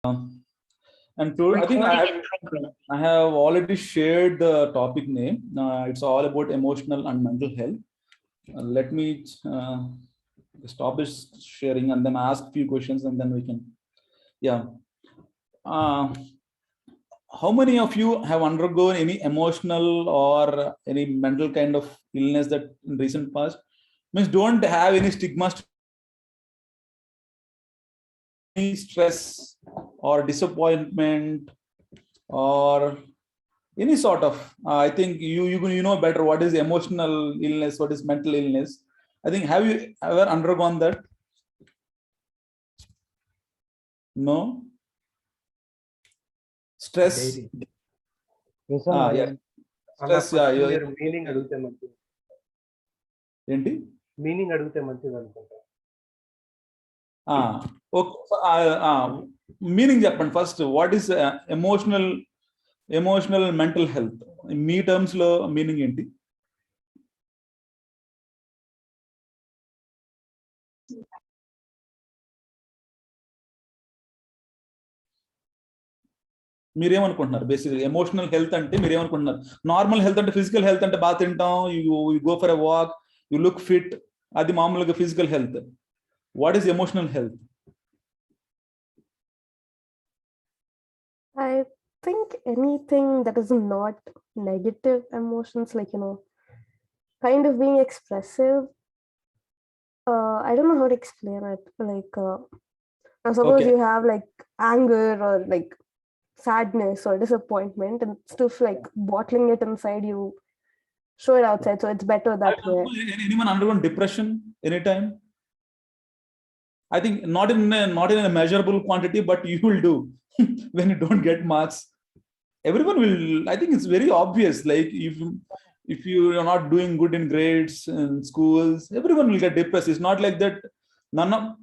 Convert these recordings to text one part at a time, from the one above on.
And to, I have already shared the topic name. It's all about emotional and mental health. Let me stop this sharing and then ask a few questions and then we can. Yeah. How many of you have undergone any emotional or any mental kind of illness that in recent past? Means don't have any stigma, any stress or disappointment or any sort of. I think you know better what is emotional illness, what is mental illness. I think have you ever undergone that? No. Stress. Yeah. Stress. Yeah. Meaning adugute manchi. Enti? Meaning adugute manchi anukunta. Okay. Meaning చెప్పండి first. What is emotional mental health? Me terms లో meaning ఏంటి? మీరేమనుకుంటున్నారు? బేసిక్గా emotional health అంటే మీరేమనుకుంటున్నారు? Normal health అంటే physical health అంటే బాగా తింటాం, you go for a walk, you look fit, అది మామూలుగా physical health. What is emotional health? I think anything that is not negative emotions, like, kind of being expressive. I don't know how to explain it. Like, suppose you have like anger or like sadness or disappointment and stuff, like bottling it inside, you show it outside, so it's better that way. Anyone undergone depression anytime? I think not in a measurable quantity, but you will do when you don't get marks. Everyone will. I think it's very obvious. Like if you are not doing good in grades in schools, everyone will get depressed. It's not like that.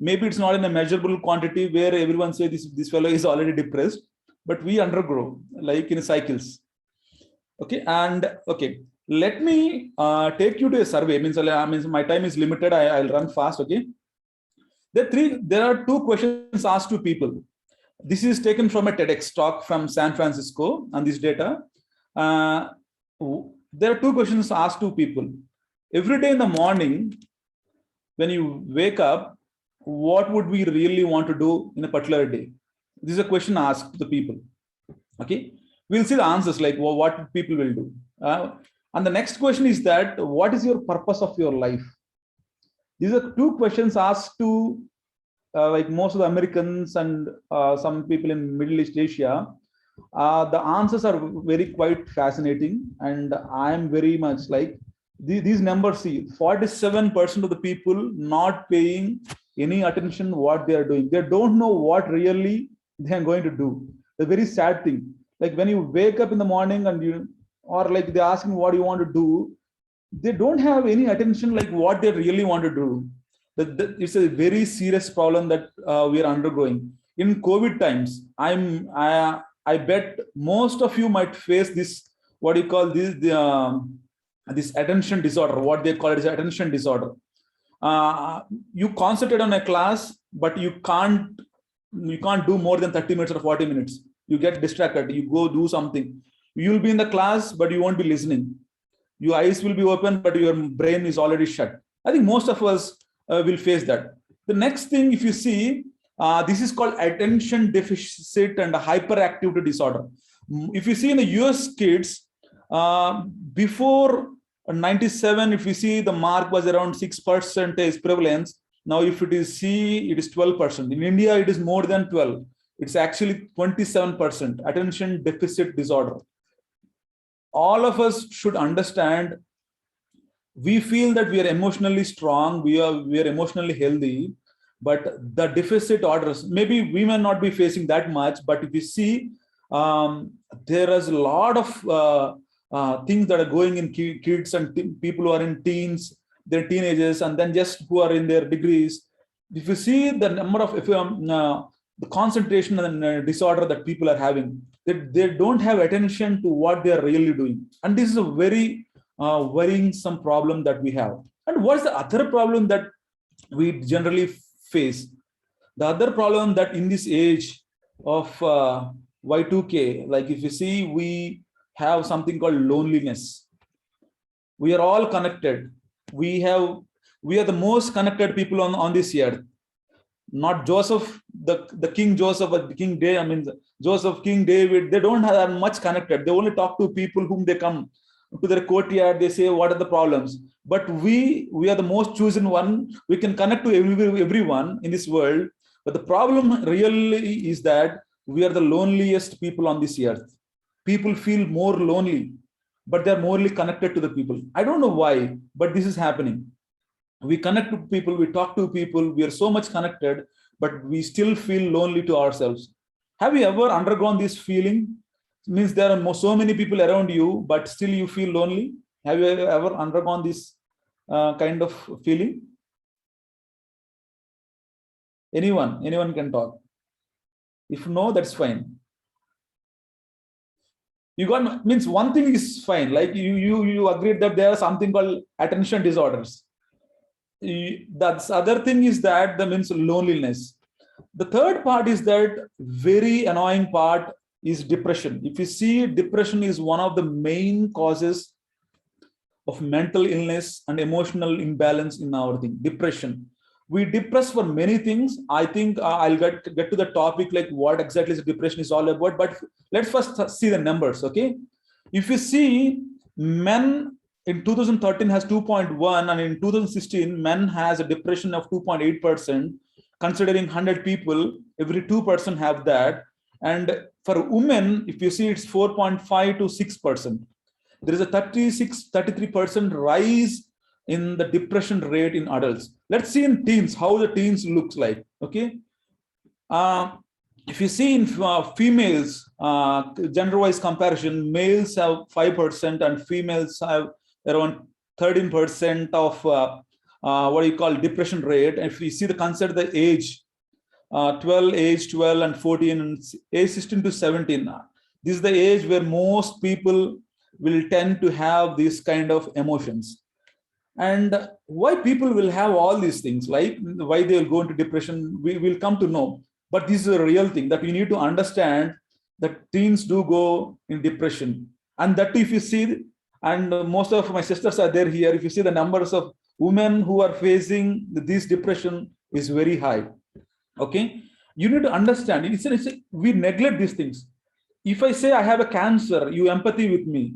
Maybe it's not in a measurable quantity where everyone says this fellow is already depressed, but we undergo like in cycles. Okay, and okay, let me take you to a survey. Means my time is limited. I'll run fast. Okay, there are two questions asked to people. This is taken from a TEDx talk from San Francisco on this data. There are two questions asked to people. Every day in the morning, when you wake up, what would we really want to do in a particular day? This is a question asked to the people. Okay, we'll see the answers, like what people will do. And the next question is that, what is your purpose of your life? These are two questions asked to like most of the Americans and some people in Middle East Asia. The answers are very quite fascinating, and I am very much like these numbers. See, 47% of the people not paying any attention what they are doing. They don't know what really they are going to do. The very sad thing, like when you wake up in the morning and or like they're asking what you want to do, they don't have any attention like what they really want to do. It's a very serious problem that we are undergoing in COVID times. I bet most of you might face this, what you call this attention disorder. What they call it is attention disorder. You concentrate on a class, but you can't do more than 30 minutes or 40 minutes. You get distracted. You go do something. You'll be in the class, but you won't be listening. Your eyes will be open, but your brain is already shut. I think most of us will face that. The next thing, if you see, this is called attention deficit and hyperactivity disorder. If you see in the US kids, before 97, if you see, the mark was around 6% prevalence. Now, if it is C, it is 12%. In India, it is more than 12. It's actually 27%, attention deficit disorder. All of us should understand, we feel that we are emotionally strong, we are emotionally healthy, but the deficit orders, maybe we may not be facing that much, but if you see, there is a lot of things that are going in kids and people who are in teens, they're teenagers, and then just who are in their degrees. If you see the number of the concentration and disorder that people are having, they don't have attention to what they are really doing, and this is a very worrying some problem that we have. And what's the other problem that we generally face? The other problem that in this age, of Y2K, like if you see, we have something called loneliness. We are all connected. We are the most connected people on this earth. Not Joseph, the King Joseph or King David. I mean, Joseph, King David. They don't have much connected. They only talk to people whom they come to their courtyard. They say, "What are the problems?" But we are the most chosen one. We can connect to everyone in this world. But the problem really is that we are the loneliest people on this earth. People feel more lonely, but they're morely connected to the people. I don't know why, but this is happening. We connect to people, we talk to people, we are so much connected, but we still feel lonely to ourselves. Have you ever undergone this feeling? It means there are so many people around you, but still you feel lonely. Have you ever undergone this kind of feeling? Anyone can talk. If no, that's fine. You got, means one thing is fine, like you agreed that there are something called attention disorders. That's other thing is that the means loneliness. The third part is that very annoying part is depression. If you see, depression is one of the main causes of mental illness and emotional imbalance in our thing. Depression. We depress for many things. I think I'll get to the topic, like what exactly is depression is all about. But let's first see the numbers. Okay, if you see, men in 2013 has 2.1, and in 2016 men has a depression of 2.8%. Considering 100 people, every 2% have that. And for women, if you see, it's 4.5 to 6%. There is a 33% rise in the depression rate in adults. Let's see in teens how the teens looks like. Okay, if you see in females, gender-wise comparison, males have 5% and females have around 13% of what you call depression rate. If we see consider the age, 12 and 14, and age 16 to 17, this is the age where most people will tend to have these kind of emotions. And why people will have all these things, like why they will go into depression, we will come to know. But this is a real thing that we need to understand, that teens do go in depression. And that if you see, and most of my sisters are there here, if you see the numbers of women who are facing this depression is very high. Okay, you need to understand, we neglect these things. If I say I have a cancer, you empathy with me.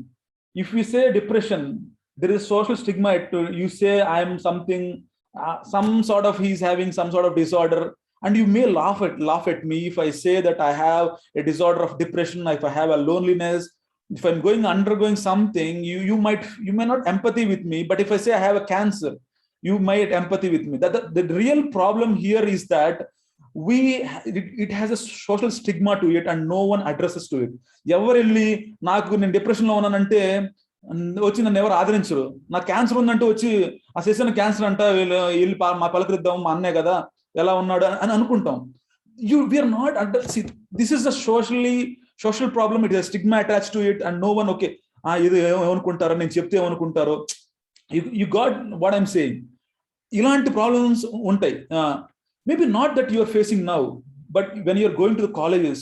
If we say depression, there is social stigma. You say I'm something, some sort of, he's having some sort of disorder, and you may laugh at me if I say that I have a disorder of depression, if I have a loneliness, if I'm undergoing something, you may not empathy with me. But if I say I have a cancer, you might empathy with me. The real problem here is that it has a social stigma to it, and no one addresses to it. ఎవరెళ్ళి నాకు నేను depression లో ఉన్నానంటే వచ్చి నన్ను ఎవరు ఆదరించరు. నాకు cancer ఉందంటే వచ్చి ఆ సెషన్ క్యాన్సర్ అంట, వీళ్ళు మా పలకరిద్దాం, మా అన్నే కదా ఎలా ఉన్నాడు అని అనుకుంటాం. We are not see, this is a social problem. It is a stigma attached to it, and no one, okay, ఇది ఏమనుకుంటారో, నేను చెప్తే ఏమనుకుంటారో. You got what I'm saying? ఇలాంటి ప్రాబ్లమ్స్ ఉంటాయి. Maybe not that you are facing now, but when you're going to the colleges,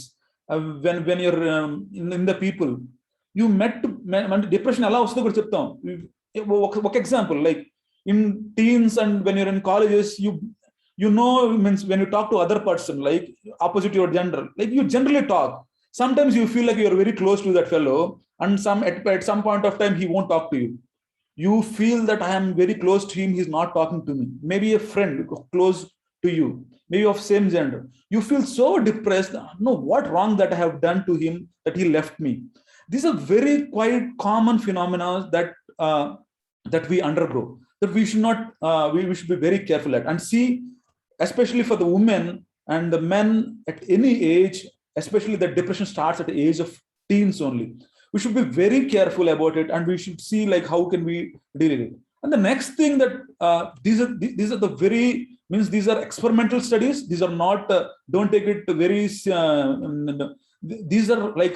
when you're in the people, you met depression ఎలా వస్తుందో కూడా చెప్తాం. ఒక example, like in teens and when you're in colleges, you know, means when you talk to other person, like opposite your gender, like you generally talk. Sometimes you feel like you're very close to that fellow, and at some point of time he won't talk to you. You feel that I am very close to him, he's not talking to me. Maybe a friend close to you, maybe of same gender. You feel so depressed. No, what wrong that I have done to him that he left me? These are very quite common phenomena that we undergo, that we should not we should be very careful at. And see, especially for the women and the men at any age, especially that depression starts at the age of teens only. We should be very careful about it, and we should see like how can we deal with it. And the next thing that these are the very, means these are experimental studies. These are not don't take it very these are like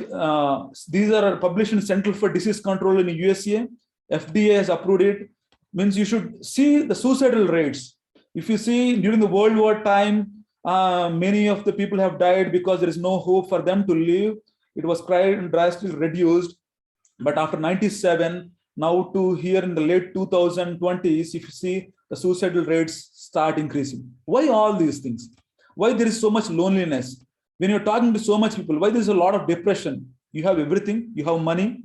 these are published in Central for Disease Control in the USA. FDA has approved it. Means you should see the suicidal rates. If you see during the World War time, Many of the people have died because there is no hope for them to live. It was drastically reduced. But after 97, now to here in the late 2020s, if you see the suicidal rates start increasing. Why all these things? Why there is so much loneliness? When you're talking to so much people, why there's a lot of depression? You have everything, you have money.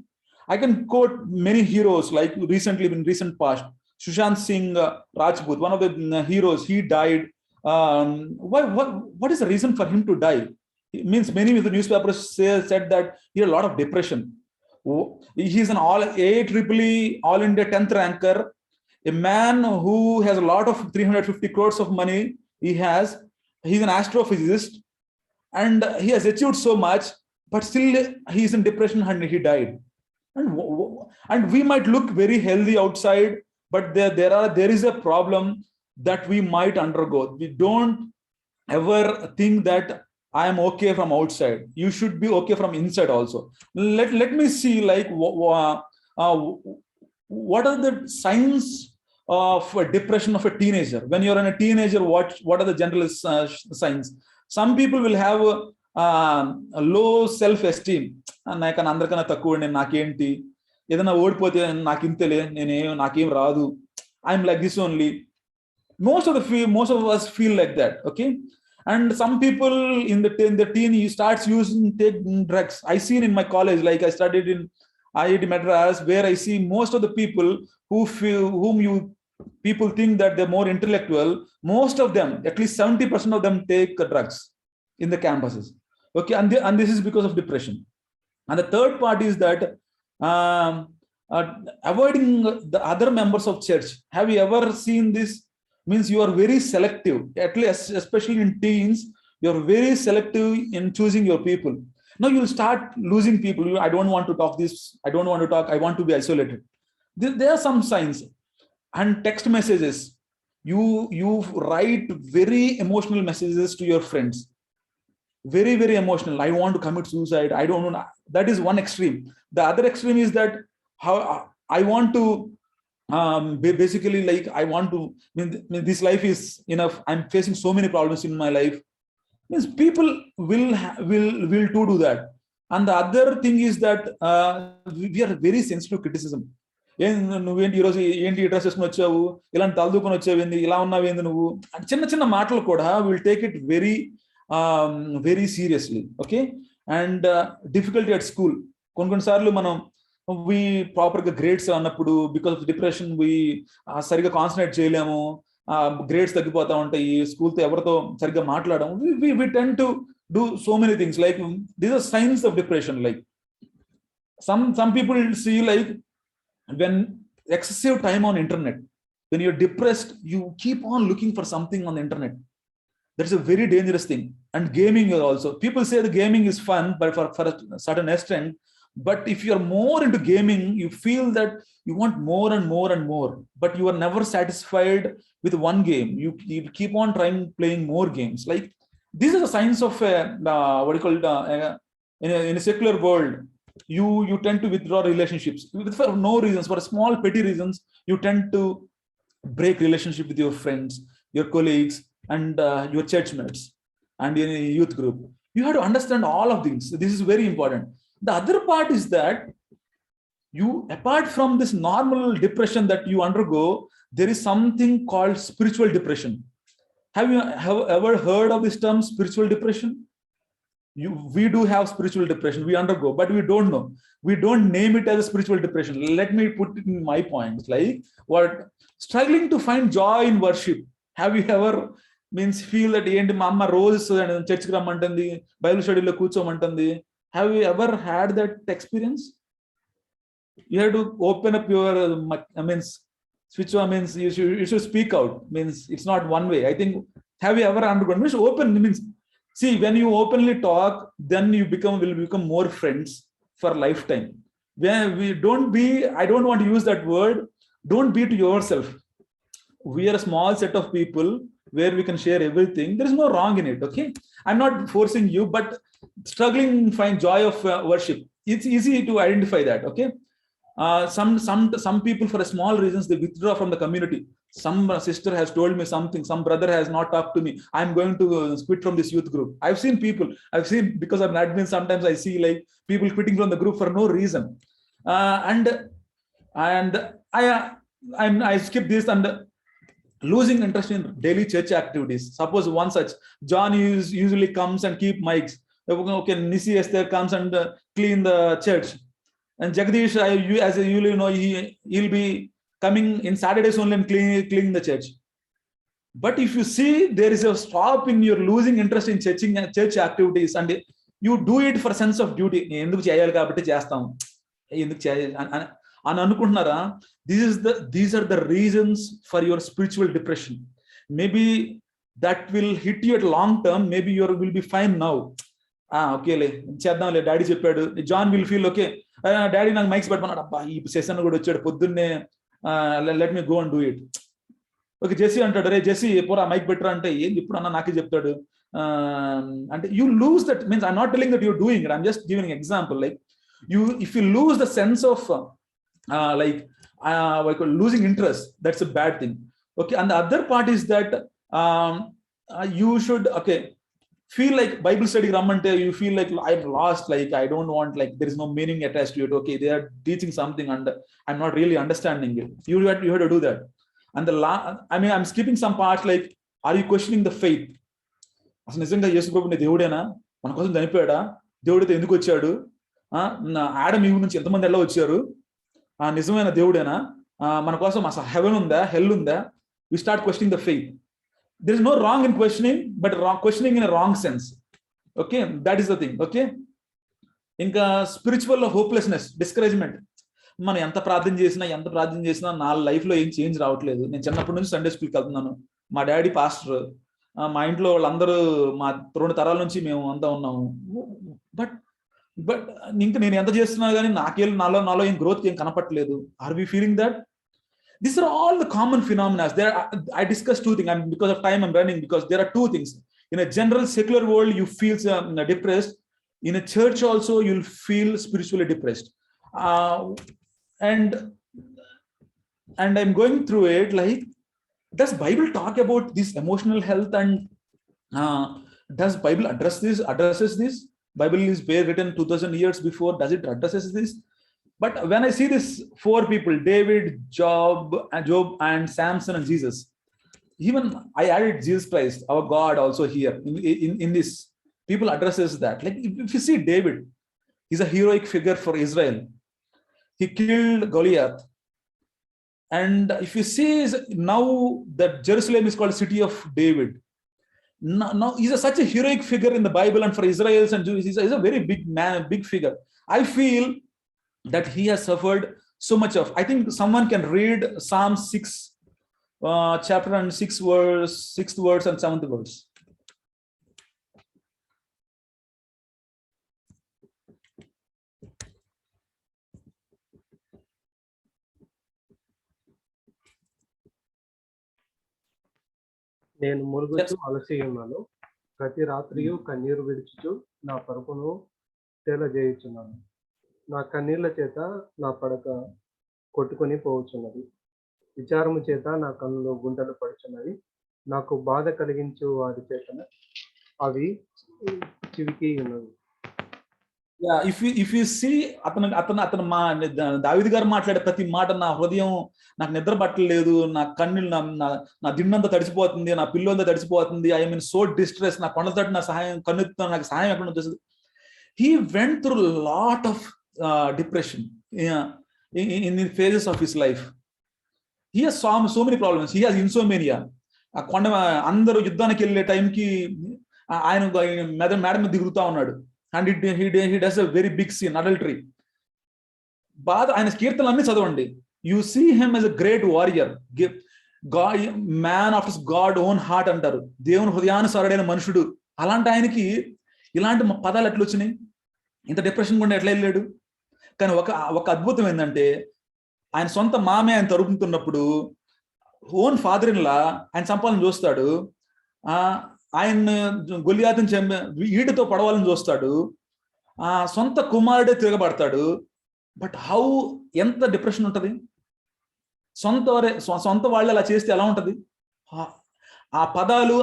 I can quote many heroes, like recently in recent past, Sushant Singh Rajput, one of the heroes, he died. What is the reason for him to die? It means many of the newspapers said that he had a lot of depression. He's an AEEE All India 10th ranker, a man who has a lot of 350 crores of money. He's an astrophysicist, and he has achieved so much, but still he's in depression and he died. And we might look very healthy outside, but there is a problem that we might undergo. We don't ever think that I am okay from outside. You should be okay from inside also. Let me see, like, what are the signs of a depression of a teenager? When you're in a teenager, what are the general signs? Some people will have a low self-esteem. Nakem radu. I'm like this only. Most of us feel like that. Okay. And some people in the teen, he starts taking drugs. I seen in my college, like I studied in IIT Madras, where I see most of the people people think that they're more intellectual. Most of them, at least 70% of them, take drugs in the campuses. Okay, and this is because of depression. And the third part is that avoiding the other members of church. Have you ever seen this? Means you are very selective, at least especially in teens. You're very selective in choosing your people. Now you'll start losing people. I don't want to talk this. I don't want to talk. I want to be isolated. There are some signs. And text messages. You write very emotional messages to your friends. Very, very emotional. I want to commit suicide. I don't know. That is one extreme. The other extreme is that how I want to basically, like, I want to, this life is enough. I'm facing so many problems in my life. Means people will do that. And the other thing is that we are very sensitive to criticism. నువ్వేంటి ఈరోజు ఏంటి dress వేసుకుని వచ్చావు, ఇలాంటి తలదూకొని వచ్చావేంది, ఇలా ఉన్నావేంది నువ్వు, చిన్న చిన్న మాటలు కూడా will take it very very seriously. Okay. And difficulty at school. కొన్నిసార్లు మనం ప్రాపర్గా గ్రేడ్స్ అన్నప్పుడు బికాస్ ఆఫ్ డిప్రెషన్ సరిగా కాన్సన్ట్రేట్ చేయలేము, గ్రేడ్స్ తగ్గిపోతా ఉంటాయి, స్కూల్తో ఎవరితో సరిగ్గా మాట్లాడము. We tend to do so many things. Like these are signs of depression. Like some people see, like, when excessive time on internet, when you're depressed, you keep on looking for something on the internet. That's a very dangerous thing. And gaming also. People say the gaming is fun, but for a certain extent. But if you're more into gaming, you feel that you want more and more and more, but you are never satisfied with one game. You keep on playing more games. Like, these are the signs of what you call in a secular world. You tend to withdraw relationships for no reasons, for small petty reasons. You tend to break relationship with your friends, your colleagues, and your church mates, and in a youth group. You have to understand all of things. This is very important. The other part is that you, apart from this normal depression that you undergo, there is something called spiritual depression. Have you ever heard of this term, spiritual depression? We do have spiritual depression, we undergo, but we don't know. We don't name it as a spiritual depression. Let me put it in my points. Like, what struggling to find joy in worship. Have you ever feel that ఏంటి మా అమ్మ రోజు చర్చ్కి రమ్మంటుంది, Bible స్టడీలో కూర్చోమంటుంది? Have you ever had that experience? You have to open up your switch on, you should speak out. It's not one way. I think, have you ever undergone? Open means, see, when you openly talk, then you will become more friends for lifetime. When I don't want to use that word, don't be to yourself. We are a small set of people where we can share everything. There is no wrong in it. Okay. I'm not forcing you, but struggling to find joy of worship. It's easy to identify that. Okay. Some people, for a small reasons, they withdraw from the community. some sister has told me something, some brother has not talked to me, I'm going to quit from this youth group. I've seen because I'm an admin, sometimes I see like people quitting from the group for no reason. And I skip this and losing interest in daily church activities. Suppose one such John usually comes and keep mics. Okay, Nisi Esther comes and clean the church, and Jagdish, as you know, he'll be coming in Saturdays only and cleaning the church. But if you see there is a stop in your losing interest in church activities, and you do it for sense of duty, ఎందుకు చేయాలి కాబట్టి చేస్తాం, ఎందుకు చేయాలి అని అనుకుంటున్నారా? These are the reasons for your spiritual depression. Maybe that will hit you at long term. Maybe you will be fine now. ఓకేలే చేద్దాంలే, డాడీ చెప్పాడు. John will feel okay, daddy నాకు మైక్స్ పెట్టమన్నాడు, అబ్బా ఈ సెషన్ కూడా వచ్చాడు పొద్దున్నే, let me go and do it. Okay, Jesse అంటాడు, రే జెస్సీ పోరా మైక్ పెట్టరా అంటే, ఏం ఇప్పుడు అన్నా నాకే చెప్తాడు అంటే, you lose that. Means I'm not telling that you're doing it, I'm just giving example. Like if you lose the sense of like losing interest, that's a bad thing. Okay, and the other part is that you should feel like Bible study ramante, you feel like I've lost, like I don't want, like there is no meaning attached to it. Okay, they are teaching something and I'm not really understanding it. You have to do that. And I'm skipping some parts, like are you questioning the faith? అసలు నిజంగా యేసు ప్రభు నీ దేవుడేనా, మన కోసం చనిపోయాడా, దేవుడితో ఎందుకు వచ్చాడు, Adam ఈవ్ నుంచి ఎంతమంది ఎలా వచ్చారు, నిజమైన దేవుడేనా, మన కోసం అసలు హెవెన్ ఉందా, హెల్ ఉందా? We start questioning the faith. There is no wrong in questioning, but questioning in a wrong sense. Okay, that is the thing. Okay, ఇంకా స్పిరిచువల్ హోప్లెస్నెస్, డిస్కరేజ్మెంట్. మనం ఎంత ప్రార్థన చేసినా నా లైఫ్లో ఏం చేంజ్ రావట్లేదు. నేను చిన్నప్పటి నుంచి సండే స్కూల్కి వెళ్తున్నాను, మా డాడీ పాస్టర్, మా ఇంట్లో వాళ్ళందరూ మా 2 తరాల నుంచి మేము అంతా ఉన్నాము. బట్ ఇంకా నేను ఎంత చేస్తున్నా కానీ నాలో ఏం గ్రోత్ ఏం కనపట్లేదు. Are we feeling that? These are all the common phenomena. I discussed 2 things. Because of time I'm running, because there are 2 things. In a general secular world, you feel depressed. In a church also, you'll feel spiritually depressed. And I'm going through it like, does Bible talk about this emotional health, and does Bible addresses this? Bible is written 2000 years before. Does it addresses this? But when I see this 4 people, David, Job and Samson and Jesus, even I added Jesus Christ, our God, also here in this. People addresses that. Like if you see David, he's a heroic figure for Israel. He killed Goliath. And if you see now that Jerusalem is called City of David. Now he's such a heroic figure in the Bible, and for Israelis and Jews, he's a very big man, big figure. I feel that he has suffered so much of. I think someone can read Psalm 6 chapter and 6th verse and 7th verse. నేను మురుగుచు అలసి ఉన్నాను, ప్రతి రాత్రియు కన్నీరు విడుచుచు నా పరుపును తేలజేయుచున్నాను. నా కన్నీళ్ల చేత నా పడక కొట్టుకొని పోవచ్చున్నది, విచారము చేత నా కన్నులో గుంటలు పడుచున్నవి. నాకు బాధ కలిగించు వారి చేతన అవి చివికి ఉన్నవి. If you see అతను మా దావీదు గారు మాట్లాడే ప్రతి మాట, నా హృదయం, నాకు నిద్ర పట్టలేదు, నా కన్నులు, నా దిన్నంతా తడిసిపోతుంది, నా పిల్లు అంతా తడిసిపోతుంది, ఐ మీన్ సో డిస్ట్రెస్, నా కొండ తట్టు నా సహాయం, కన్నుతో నాకు సహాయం ఎక్కడ వచ్చేస్తుంది. He went through a lot of depression in the phases of his life. He has so many problems. He has insomnia. ఆ కొండ అందరూ యుద్ధానికి వెళ్ళే టైంకి ఆయన మేడం మీద దిగుతా ఉన్నాడు. And he does a very big sin, adultery. బాధ. ఆయన కీర్తనలన్నీ చదవండి. You see him as a great warrior, God, man after God own heart అంటారు. దేవుని హృదయానుసారుడైన మనుషుడు. అలాంటి ఆయనకి ఇలాంటి పదాలు ఎట్లా వచ్చినాయి? ఇంత డిప్రెషన్ కూడా ఎట్లా వెళ్ళాడు? కానీ ఒక అద్భుతం ఏంటంటే, ఆయన సొంత మామే ఆయన తరుపుతున్నప్పుడు ఓన్ ఫాదర్ ఇన్ లా ఆయన చంపాలని చూస్తాడు. ఆయన గొలియాతుని ఈటతో పడవాలని చూస్తాడు. సొంత కుమారుడే తిరగబడతాడు. బట్ ఎంత డిప్రెషన్ ఉంటుంది? సొంత వాళ్ళు అలా చేస్తే ఎలా ఉంటుంది? ఆ పదాలు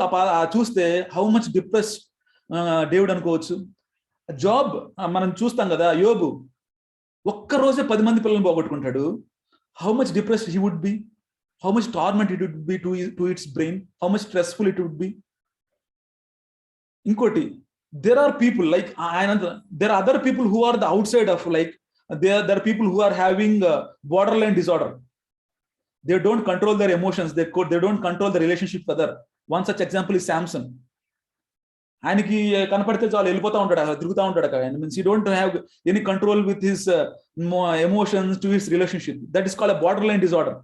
చూస్తే హౌ మచ్ డిప్రెస్ డేవిడ్ అనుకోవచ్చు. జాబ్ మనం చూస్తాం కదా, యోబు ఒక్కరోజే 10 మంది పిల్లల్ని పోగొట్టుకుంటాడు. How much depressed he would be, how much torment it would be to its brain, how much stressful it would be. ఇంకోటి, there are people like there are other people who are the outside of, like there are people who are having borderline disorder. They don't control their emotions, they don't control the relationship with other. One such example is Samson. ఆయనకి కనపడితే చాలు వెళ్ళిపోతా ఉంటాడు, తిరుగుతూ ఉంటాడు. Means he don't have any control with his emotions to his relationship. That is called a borderline disorder.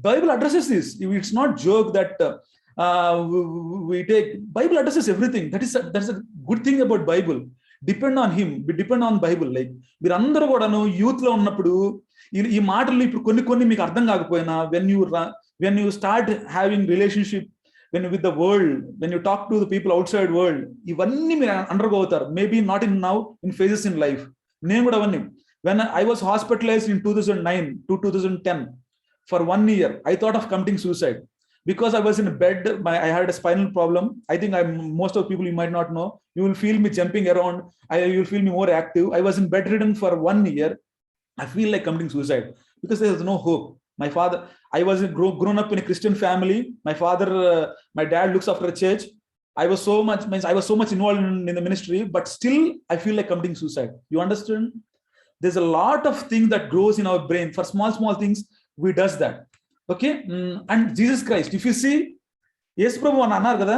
Bible addresses this. It's not joke that we take. Bible addresses everything. That's a good thing about Bible. Depend on him, depend on Bible. Like మీరందరూ కూడాను youth లో ఉన్నప్పుడు ఈ మాటలు ఇప్పుడు కొన్ని మీకు అర్థం కాకపోయినా, when you start having relationship with the world, when you talk to the people outside world, ఇవన్నీ మీరు అండర్గో అవుతారు. Maybe not in now, in phases in life. నేను కూడా అవన్నీ, when I was hospitalized in 2009 to 2010 for 1 year, I thought of committing suicide because I was in bed. I had a spinal problem. I think most of people you might not know. You will feel me jumping around. You will feel me more active. I was in bedridden for 1 year. I feel like committing suicide because there was no hope. My father, I was grown up in a Christian family. My dad looks after a church. I was so much involved in the ministry, but still I feel like committing suicide. You understand? There's a lot of things that grows in our brain. For small things, we does that. Okay? And Jesus Christ, if you see, యేసు ప్రభు అని అన్నారు కదా,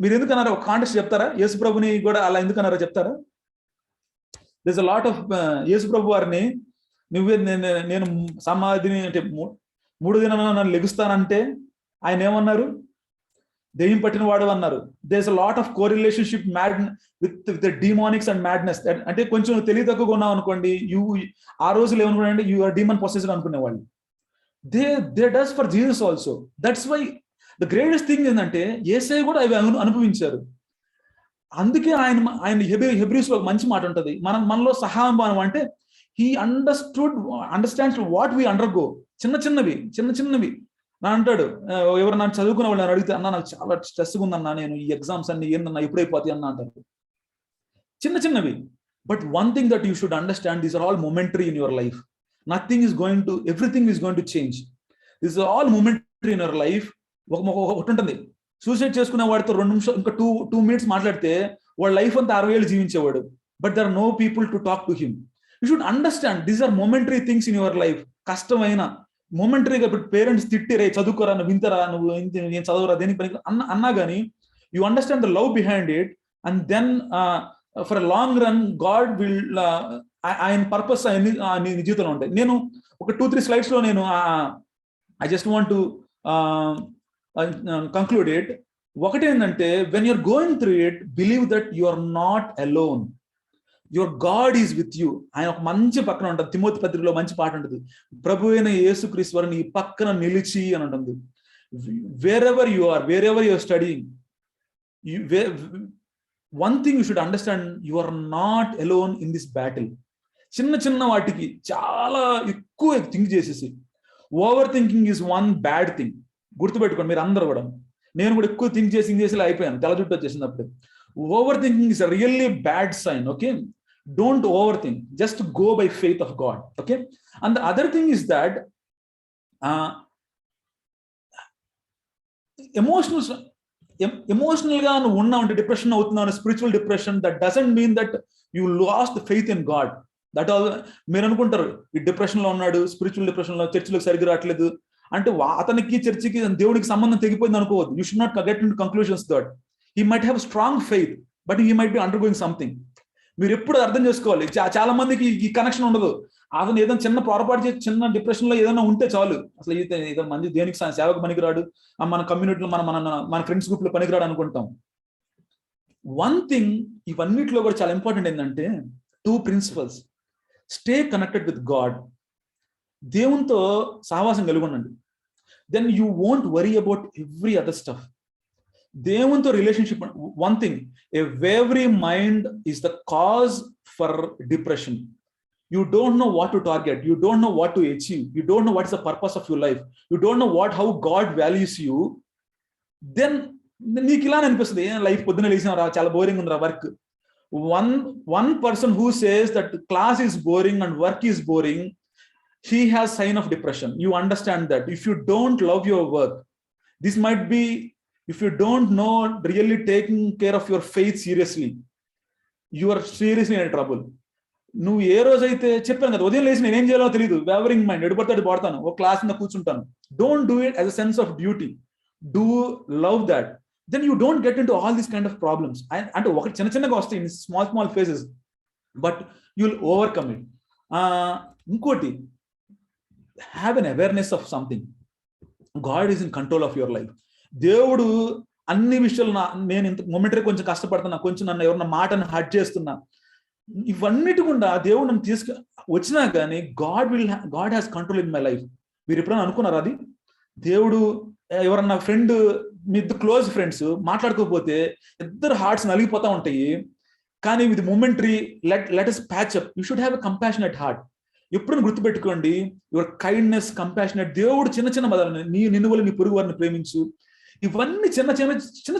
మీరు ఎందుకన్నారో ఒక context చెప్తారా? యేసు ప్రభుని కూడా అలా ఎందుకన్నారో చెప్తారా? There's a lot of యేసు ప్రభు వారిని, నేను సమాధిని అంటే 3 దినాలు నన్ను లెగుస్తానంటే ఆయన ఏమన్నారు? దెయ్యం పట్టిన వాడు అన్నారు. There's a lot of correlationship with the demonics and madness. అంటే కొంచెం తెలివి తక్కువగా ఉన్నావు అనుకోండి, ఆ రోజులు ఏమనుకున్నారంటే యు ఆర్ డీమన్ పొసెస్డ్ అనుకునేవాళ్ళు. They does for Jesus also. That's why the greatest thing ఏంటంటే యేసయ్య కూడా అవి అనుభవించారు. అందుకే ఆయన హెబ్రీస్ లో మంచి మాట ఉంటుంది, మనలో సహానుభావం అంటే he understands what we undergo. చిన్నవి నా అంటాడు, ఎవరు నన్ను చదువుకునే వాళ్ళు నన్ను అడిగితే, అన్న నాకు చాలా స్ట్రెస్గా ఉందన్నా, నేను ఈ ఎగ్జామ్స్ అన్ని ఏందన్నా ఎప్పుడైపోతాయి అన్న అంటారు. చిన్నవి. But one thing that you should understand, these are all momentary in your life. everything is going to change. This is all momentary in your life. ఒకటి ఉంటుంది, సూసైడ్ చేసుకునే వాడితో 2 నిమిషాలు ఇంకా 2 minutes మాట్లాడితే వాడు లైఫ్ అంతా 60 ఏళ్ళు జీవించేవాడు. But there are no people to talk to him. You should understand these are momentary things in your life. కష్టమైన మొమెంటరీగా ఇప్పుడు పేరెంట్స్ తిట్టిరే, చదువుకోరా, నువ్వు వింతరా, నువ్వు నేను చదవరా, దేనికి పనికి అన్నా కానీ you understand the love behind it, and then for a long run God will, ఆయన పర్పస్ నీ జీవితంలో ఉంటాయి. నేను ఒక 2-3 slides లో నేను I just want to conclude it. ఒకటి ఏంటంటే, when you're going through it, believe that you are not alone. Your God is with you. ఆయన ఒక మంచి పక్కన ఉంటుంది. తిమోతి పత్రికలో మంచి పాట ఉంటుంది, ప్రభు అయిన యేసుక్రీస్తు వారు నీ పక్కన నిలిచి అని ఉంటుంది. Wherever you are studying, one thing you should understand, you are not alone in this battle. చిన్న వాటికి చాలా ఎక్కువ థింక్ చేసేసి, over thinking is one bad thing. గుర్తుపెట్టుకోండి మీరు అందరూ కూడా. నేను కూడా ఎక్కువ థింక్ చేసి అయిపోయాను, తల చుట్టూ వచ్చేసినప్పుడు. Over thinking is a really bad sign. Okay, don't over think, just go by faith of God. Okay, and the other thing is that emotional గా నువ్వు ఉన్నావు అంటే డిప్రెషన్ అవుతున్నావు, spiritual depression, that doesn't mean that you lost faith in God. That all మీరు అనుకుంటారు, ఈ depression లో ఉన్నాడు, స్పిరిచువల్ డిప్రెషన్ లో, చర్చిలోకి సరిగ్గా రావట్లేదు అంటే అతనికి చర్చికి దేవుడికి సంబంధం తెగిపోయింది అనుకోవద్దు. You should not get in conclusions that he might have strong faith, but he might be under going something. మీరు ఎప్పుడు అర్థం చేసుకోవాలి, చాలా మందికి ఈ కనెక్షన్ ఉండదు. అతను ఏదైనా చిన్న పొరపాటు చేసి చిన్న డిప్రెషన్ లో ఏదైనా ఉంటే చాలు, అసలు ఏదో మంది దేనికి సేవకు పనికిరాడు, మన కమ్యూనిటీలో మన ఫ్రెండ్స్ గ్రూప్ లో పనికిరాడు అనుకుంటాం. వన్ థింగ్ ఇవన్నిటిలో కూడా చాలా ఇంపార్టెంట్ ఏంటంటే 2 principles. Stay connected with God. దేవునితో సహవాసం కలిగి ఉండండి. Then you won't worry about every other stuff. దేవునితో relationship. One thing, a wavery mind is the cause for depression. you don't know what to target, you don't know what to achieve, you don't know what is the purpose of your life, you don't know how God values you, then నీకు ఇలా అనిపిస్తుంది, life పొద్దున లేచినారా చాలా boring ఉందిరా work. one person who says that class is boring and work is boring, he has sign of depression. You understand that if you don't love your work, this might be, if you don't know really taking care of your faith seriously, you are seriously in trouble. నువ్వు ఏ రోజైతే చెప్పాను కదా, ఉదయం లేచి నేనేం చేయాలో తెలియదు, wavering mind, ఎడిపడితే పడతాను, ఒక క్లాస్ మీద కూర్చుంటాను. Don't do it as a sense of duty, do love that, then you don't get into all these kind of problems. అంటే ఒకటి చిన్న చిన్నగా వస్తాయి in small phases, but you'll overcome it. ఇంకోటి, have an awareness of something. God is in control of your life. దేవుడు అన్ని విషయాలు, నేను ఇంత మొమెంటరీ కొంచెం కష్టపడుతున్నా, కొంచెం నన్ను ఎవరన్నా మాటను హర్ట్ చేస్తున్నా, ఇవన్నిటి గుండా దేవుడు నన్ను వచ్చినా కానీ God has control in my life. మీరు ఎప్పుడైనా అనుకున్నారా అది? దేవుడు ఎవరన్నా ఫ్రెండ్, మీ ఇద్దరు క్లోజ్ ఫ్రెండ్స్ మాట్లాడుకోకపోతే ఇద్దరు హార్ట్స్ నలిగిపోతా ఉంటాయి, కానీ ఇది momentary, let us patch up. You should have a compassionate heart. ఎప్పుడు గుర్తుపెట్టుకోండి, యువర్ కైండ్నెస్, కంపాషనేట్. దేవుడు చిన్న చిన్న పదాలు, నిన్ను వల్ల నీ పొరుగు వారిని ప్రేమించు, ఇవన్నీ చిన్న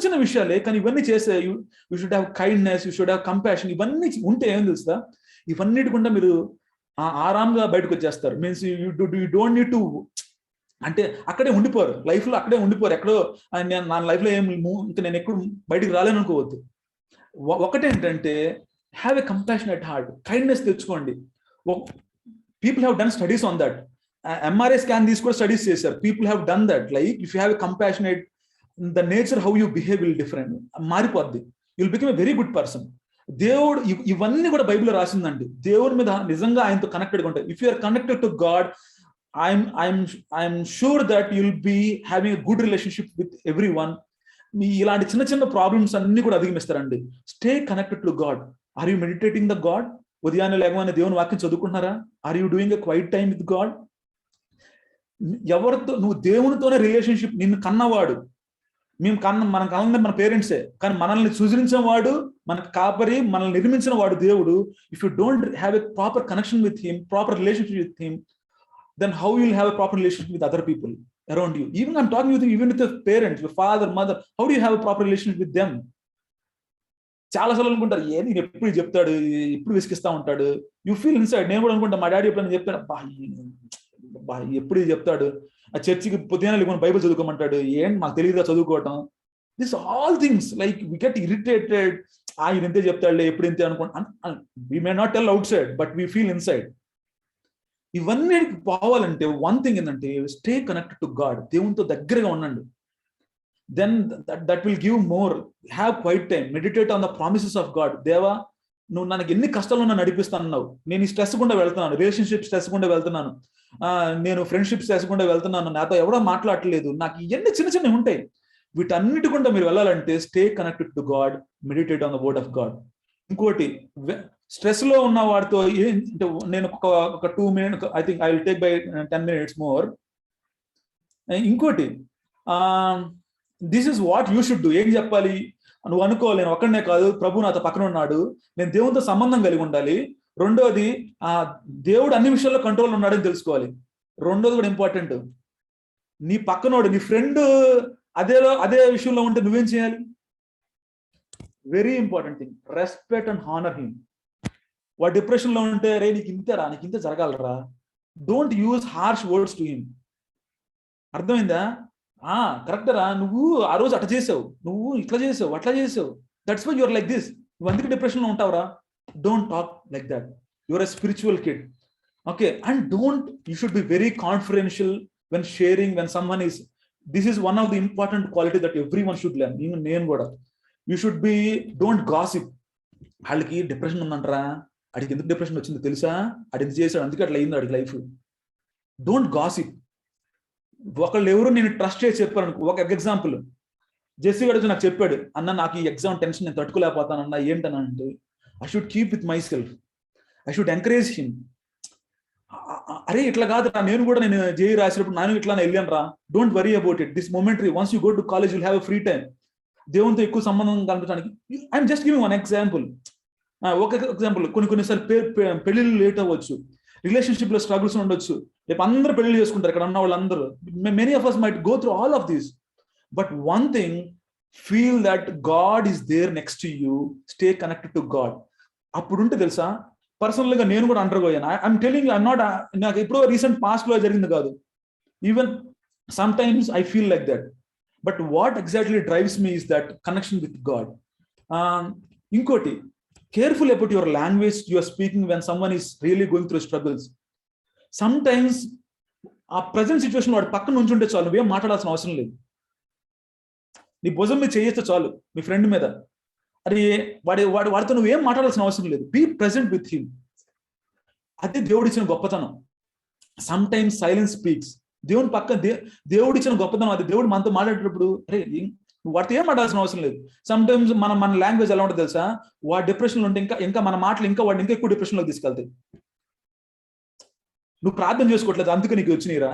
చిన్న విషయాలే, కానీ ఇవన్నీ చేసే you should have kindness, you should have compassion. ఇవన్నీ ఉంటే ఏం తెలుస్తా, ఇవన్నిటి గుండా మీరు ఆరాంగా బయటకు వచ్చేస్తారు. Means you don't need to, అంటే అక్కడే ఉండిపోరు, లైఫ్ లో అక్కడే ఉండిపోరు, ఎక్కడో నా లైఫ్ లో ఇంకా నేను ఎక్కడ బయటికి రాలేను అనుకోవద్దు. ఒకటేంటంటే, have a compassionate heart, kindness తెచ్చుకోండి. People have done studies on that. MRI scan తీసి కూడా స్టడీస్ చేశారు. People have done that. Like if you have a compassionate, the nature how you behave will different, మారిపోద్ది. You'll become a very good person. దేవుడు ఇవన్నీ కూడా బైబిల్లో రాసిందండి. దేవుడి మీద నిజంగా ఆయనతో కనెక్టెడ్గా ఉంటాయి. If you are connected to God, I'm sure that you'll be having a good relationship with everyone. మీ ఇలాంటి చిన్న చిన్న ప్రాబ్లమ్స్ అన్ని కూడా అధిగమిస్తారండి. Stay connected to God. Are you meditating the God? ఉదయాన్నే లేవగానే దేవుని వాక్యం చదువుకుంటున్నారా? Are you doing a quiet time with God? ఎవరితో నువ్వు దేవునితోనే రిలేషన్షిప్. నిన్ను కన్నవాడు, మనం కన్న మన పేరెంట్సే, కానీ మనల్ని సృజించిన మనకు కాపరి, మనల్ని నిర్మించిన వాడు దేవుడు. If you don't have a proper connection with him, proper relationship with him, then how you will have a proper relationship with other people around you? Even I'm talking with you, even with your parents, your father, mother, how do you have a proper relationship with them? చాలా సార్లు అనుకుంటారు, ఏ నేను ఎప్పుడు చెప్తాడు, ఎప్పుడు విసిగిస్తా ఉంటాడు. You feel inside. నేను కూడా అనుకుంటా, మా డాడీ ఎప్పుడైనా చెప్తాడు, ఎప్పుడు చెప్తాడు, ఆ చర్చికి పొద్దున బైబిల్ చదువుకోమంటాడు, ఏంటి మాకు తెలియదుగా చదువుకోవటం. This all things like we get irritated. ఆయన ఇంతే చెప్తాడులే, ఎప్పుడు ఇంతే అనుకుంటా. We may not tell outside, but we feel inside. ఇవన్నీ పోవాలంటే వన్ థింగ్ ఏంటంటే, స్టే కనెక్టెడ్ టు గాడ్. దేవునితో దగ్గరగా ఉండండి. Then that will give more. Have quiet time, meditate on the promises of God. దేవా, నువ్వు నాకు ఎన్ని కష్టాలు నన్ను నడిపిస్తున్నావు. నేను ఈ స్ట్రెస్ గుండా వెళ్తున్నాను, రిలేషన్షిప్ స్ట్రెస్ గుండా వెళ్తున్నాను, నేను ఫ్రెండ్షిప్ స్ట్రెస్ గుండా వెళ్తున్నాను, నాతో ఎవడో మాట్లాడట్లేదు, నాకు ఇవన్నీ చిన్న చిన్నవి ఉంటాయి. వీటన్నిటి గుండా మీరు వెళ్ళాలంటే stay connected to God, meditate on the word of God. ఇంకోటి, స్ట్రెస్ లో ఉన్న వాడితో నేను ఒక 2 minutes, I think I will take by 10 minutes మోర్. ఇంకోటి, this is what you should do. ఏం చెప్పాలి? నువ్వు అనుకోవాలి, నేను ఒక్కడనే కాదు, ప్రభు నాతో పక్కన ఉన్నాడు, నేను దేవునితో సంబంధం కలిగి ఉండాలి. రెండోది, దేవుడు అన్ని విషయాల్లో కంట్రోల్ ఉన్నాడని తెలుసుకోవాలి. రెండోది కూడా ఇంపార్టెంట్, నీ పక్కనోడు, నీ ఫ్రెండ్ అదే విషయంలో ఉంటే నువ్వేం చేయాలి? Very important thing, respect and honour him. వాడు డిప్రెషన్ లో ఉంటే, రే నీకు ఇంతేరా, నీకు ఇంతే జరగాలరా, don't use harsh words to him. అర్థమైందా? కరెక్ట్ రా, నువ్వు ఆ రోజు అట్లా చేసావు, నువ్వు ఇట్లా చేసావు, అట్లా చేసావు, that's why your like this, నువ్వు అందుకే డిప్రెషన్ లో ఉంటావురా. Don't talk like that. Your a spiritual kid. Okay, and you should be very confidential when sharing, when someone is. This is one of the important quality that every one should learn. నేను కూడా. You should be, don't gossip. వాళ్ళకి depression ఉందంటారా, అడికి ఎందుకు depression వచ్చిందో తెలుసా, అడి ఎందుకు చేశాడు, అందుకే అట్లా అయింది అడికి లైఫ్. Don't gossip. ఒకళ్ళు ఎవరు నేను ట్రస్ట్ చేసి చెప్పారు అనుకో. ఒక ఎగ్జాంపుల్, జెస్సీ గారు నాకు చెప్పాడు, అన్న నాకు ఈ ఎగ్జామ్ టెన్షన్ నేను తట్టుకోలేకపోతానన్నా. ఏంటనంటే, I should keep with my self, I should encourage him. అరే ఇట్లా కాదురా, నేను కూడా నేను జేఈ రాసినప్పుడు నేను ఇట్లా వెళ్ళాను రా, don't worry about it, this momentary, once you go to college will have a free time. దేవునితో ఎక్కువ సంబంధం కలపడానికి. I'm just giving one example. ఒక ఎగ్జాంపుల్, కొన్నిసార్లు పెళ్లిళ్ళు లేట్ అవ్వచ్చు, రిలేషన్షిప్ లో స్ట్రగుల్స్ ఉండొచ్చు, రేపు అందరూ పెళ్లి చేసుకుంటారు ఇక్కడ ఉన్న వాళ్ళందరూ. Many of us might go through all of these, but one thing, feel that God is there next to you, stay connected to God. అప్పుడుంటే తెలుసా, పర్సనల్ గా నేను కూడా అండర్గో అయ్యాను. I'm telling you, I'm not, నాకు ఎప్పుడో recent past లో జరిగింది కాదు, even some times I feel like that. But what exactly drives me is that connection with God. ఇంకోటి, careful about your language you are speaking when someone is really going through struggles. Some times ఆ present situation వాడు పక్కన నుంచుంటే చాలు, నువ్వేం మాట్లాడాల్సిన అవసరం లేదు. నీ భుజం మీద చేయొచ్చు చాలు, మీ ఫ్రెండ్ మీద, అది వాడితో నువ్వేం మాట్లాడాల్సిన అవసరం లేదు. Be present with him. అదే దేవుడిచ్చిన గొప్పతనం. Sometimes silence speaks. దేవుని పక్క దేవుడిచ్చిన గొప్పతనం అది. దేవుడు మనతో మాట్లాడేటప్పుడు అరే వాడితో ఏం మాట్లాడాల్సిన అవసరం లేదు. సమ్ టైమ్స్ మన లాంగ్వేజ్ ఎలా ఉంటుంది తెలుసా, వాడు డిప్రెషన్లో ఉంటే ఇంకా మన మాటలు ఇంకా వాడిని ఇంకా ఎక్కువ డిప్రెషన్లోకి తీసుకెళ్తాయి. నువ్వు ప్రార్థన చేసుకోవట్లేదు అందుకే నీకు వచ్చినాయిరా.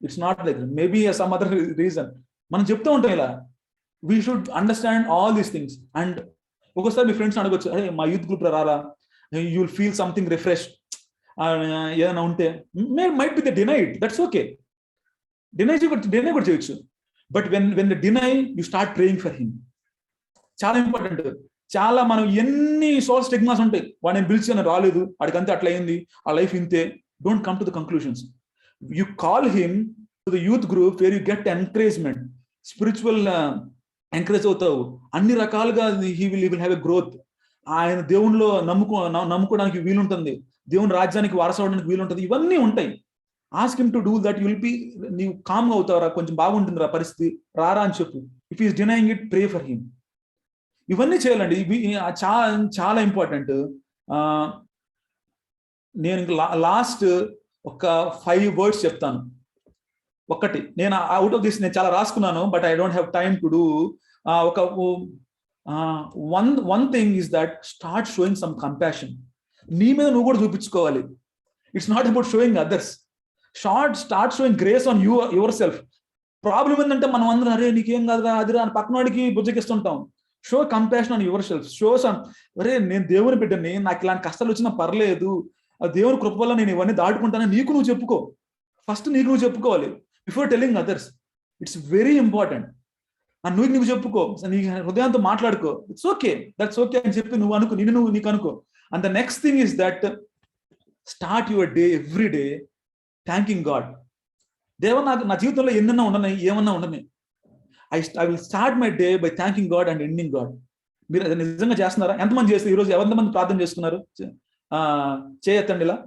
It's not like, maybe some other reason. మనం చెప్తూ ఉంటాం ఇలా. We should understand all these things. And ఒక్కోసారి మీ ఫ్రెండ్స్ అడగొచ్చు, అరే మా యూత్ గ్రూప్ లో రారా, you will feel something refresh ఏదైనా ఉంటే. Might be the denied, that's okay. Deny కూడా చేయొచ్చు. But when the deny you start praying for him. చాలా ఇంపార్టెంట్. చాలా మనం ఎన్ని సోల్ స్టిగ్మాస్ ఉంటాయి, వాడు నేను పిలిచాను రాలేదు, వాడికంతే అట్లా అయింది, ఆ లైఫ్ ఇంతే. Don't come to the conclusions. You call him to the youth group where you get encouragement, spiritual encourage అవుతావు. అన్ని రకాలుగా he will have a growth. ఆయన దేవునిలో నమ్ముకోవడానికి వీలుంటుంది, దేవుని రాజ్యానికి వారసవడానికి వీలుంటుంది, ఇవన్నీ ఉంటాయి. Ask him to do that. You'll be, నీవు కామ్గా అవుతావురా, కొంచెం బాగుంటుంది రా పరిస్థితి, రారా అని చెప్పు. If is denying it, pray for him. ఇవన్నీ చేయాలండి. ఇవి చాలా చాలా ఇంపార్టెంట్. నేను లాస్ట్ ఒక 5 words చెప్తాను. ఒకటి, నేను అవుట్ ఆఫ్ దిస్ నేను చాలా రాసుకున్నాను, but I don't have time to do. One thing is that start showing some compassion. నీ మీద నువ్వు కూడా చూపించుకోవాలి. It's not about showing others. Start showing grace on your self. Problem ఏంటంటే మనం అందరం అరే నీకేం కాదురా అదిరా అని పక్కన వాడికి బుజ్జగిస్తుంటాం. Show compassion on your self. Show some, అరే నేను దేవుని బిడ్డని, నాకు ఇలాంటి కష్టాలు వచ్చినా పర్లేదు, ఆ దేవుని కృప వల్ల నేను ఇవన్నీ దాటుకుంటానని నీకు నువ్వు చెప్పుకో. ఫస్ట్ నీకు నువ్వు చెప్పుకోవాలి before telling others. It's very important. నీకు చెప్పుకో, నీ హృదయంతో మాట్లాడుకో. ఇట్స్ ఓకే, దట్స్ ఓకే అని చెప్పి నువ్వు అనుకో, నీకు అనుకో. And the next thing is that start your day every day thanking God. దేవా నా జీవితంలో ఎన్నన్నా ఉండని, ఏమన్నా ఉండని, I will start my day by thanking God and ending God. మీరు అది నిజంగా చేస్తున్నారా? ఎంతమంది చేస్తారు ఈరోజు? ఎంతమంది ప్రార్థన చేసుకున్నారు? చేయొత్తండి ఇలా.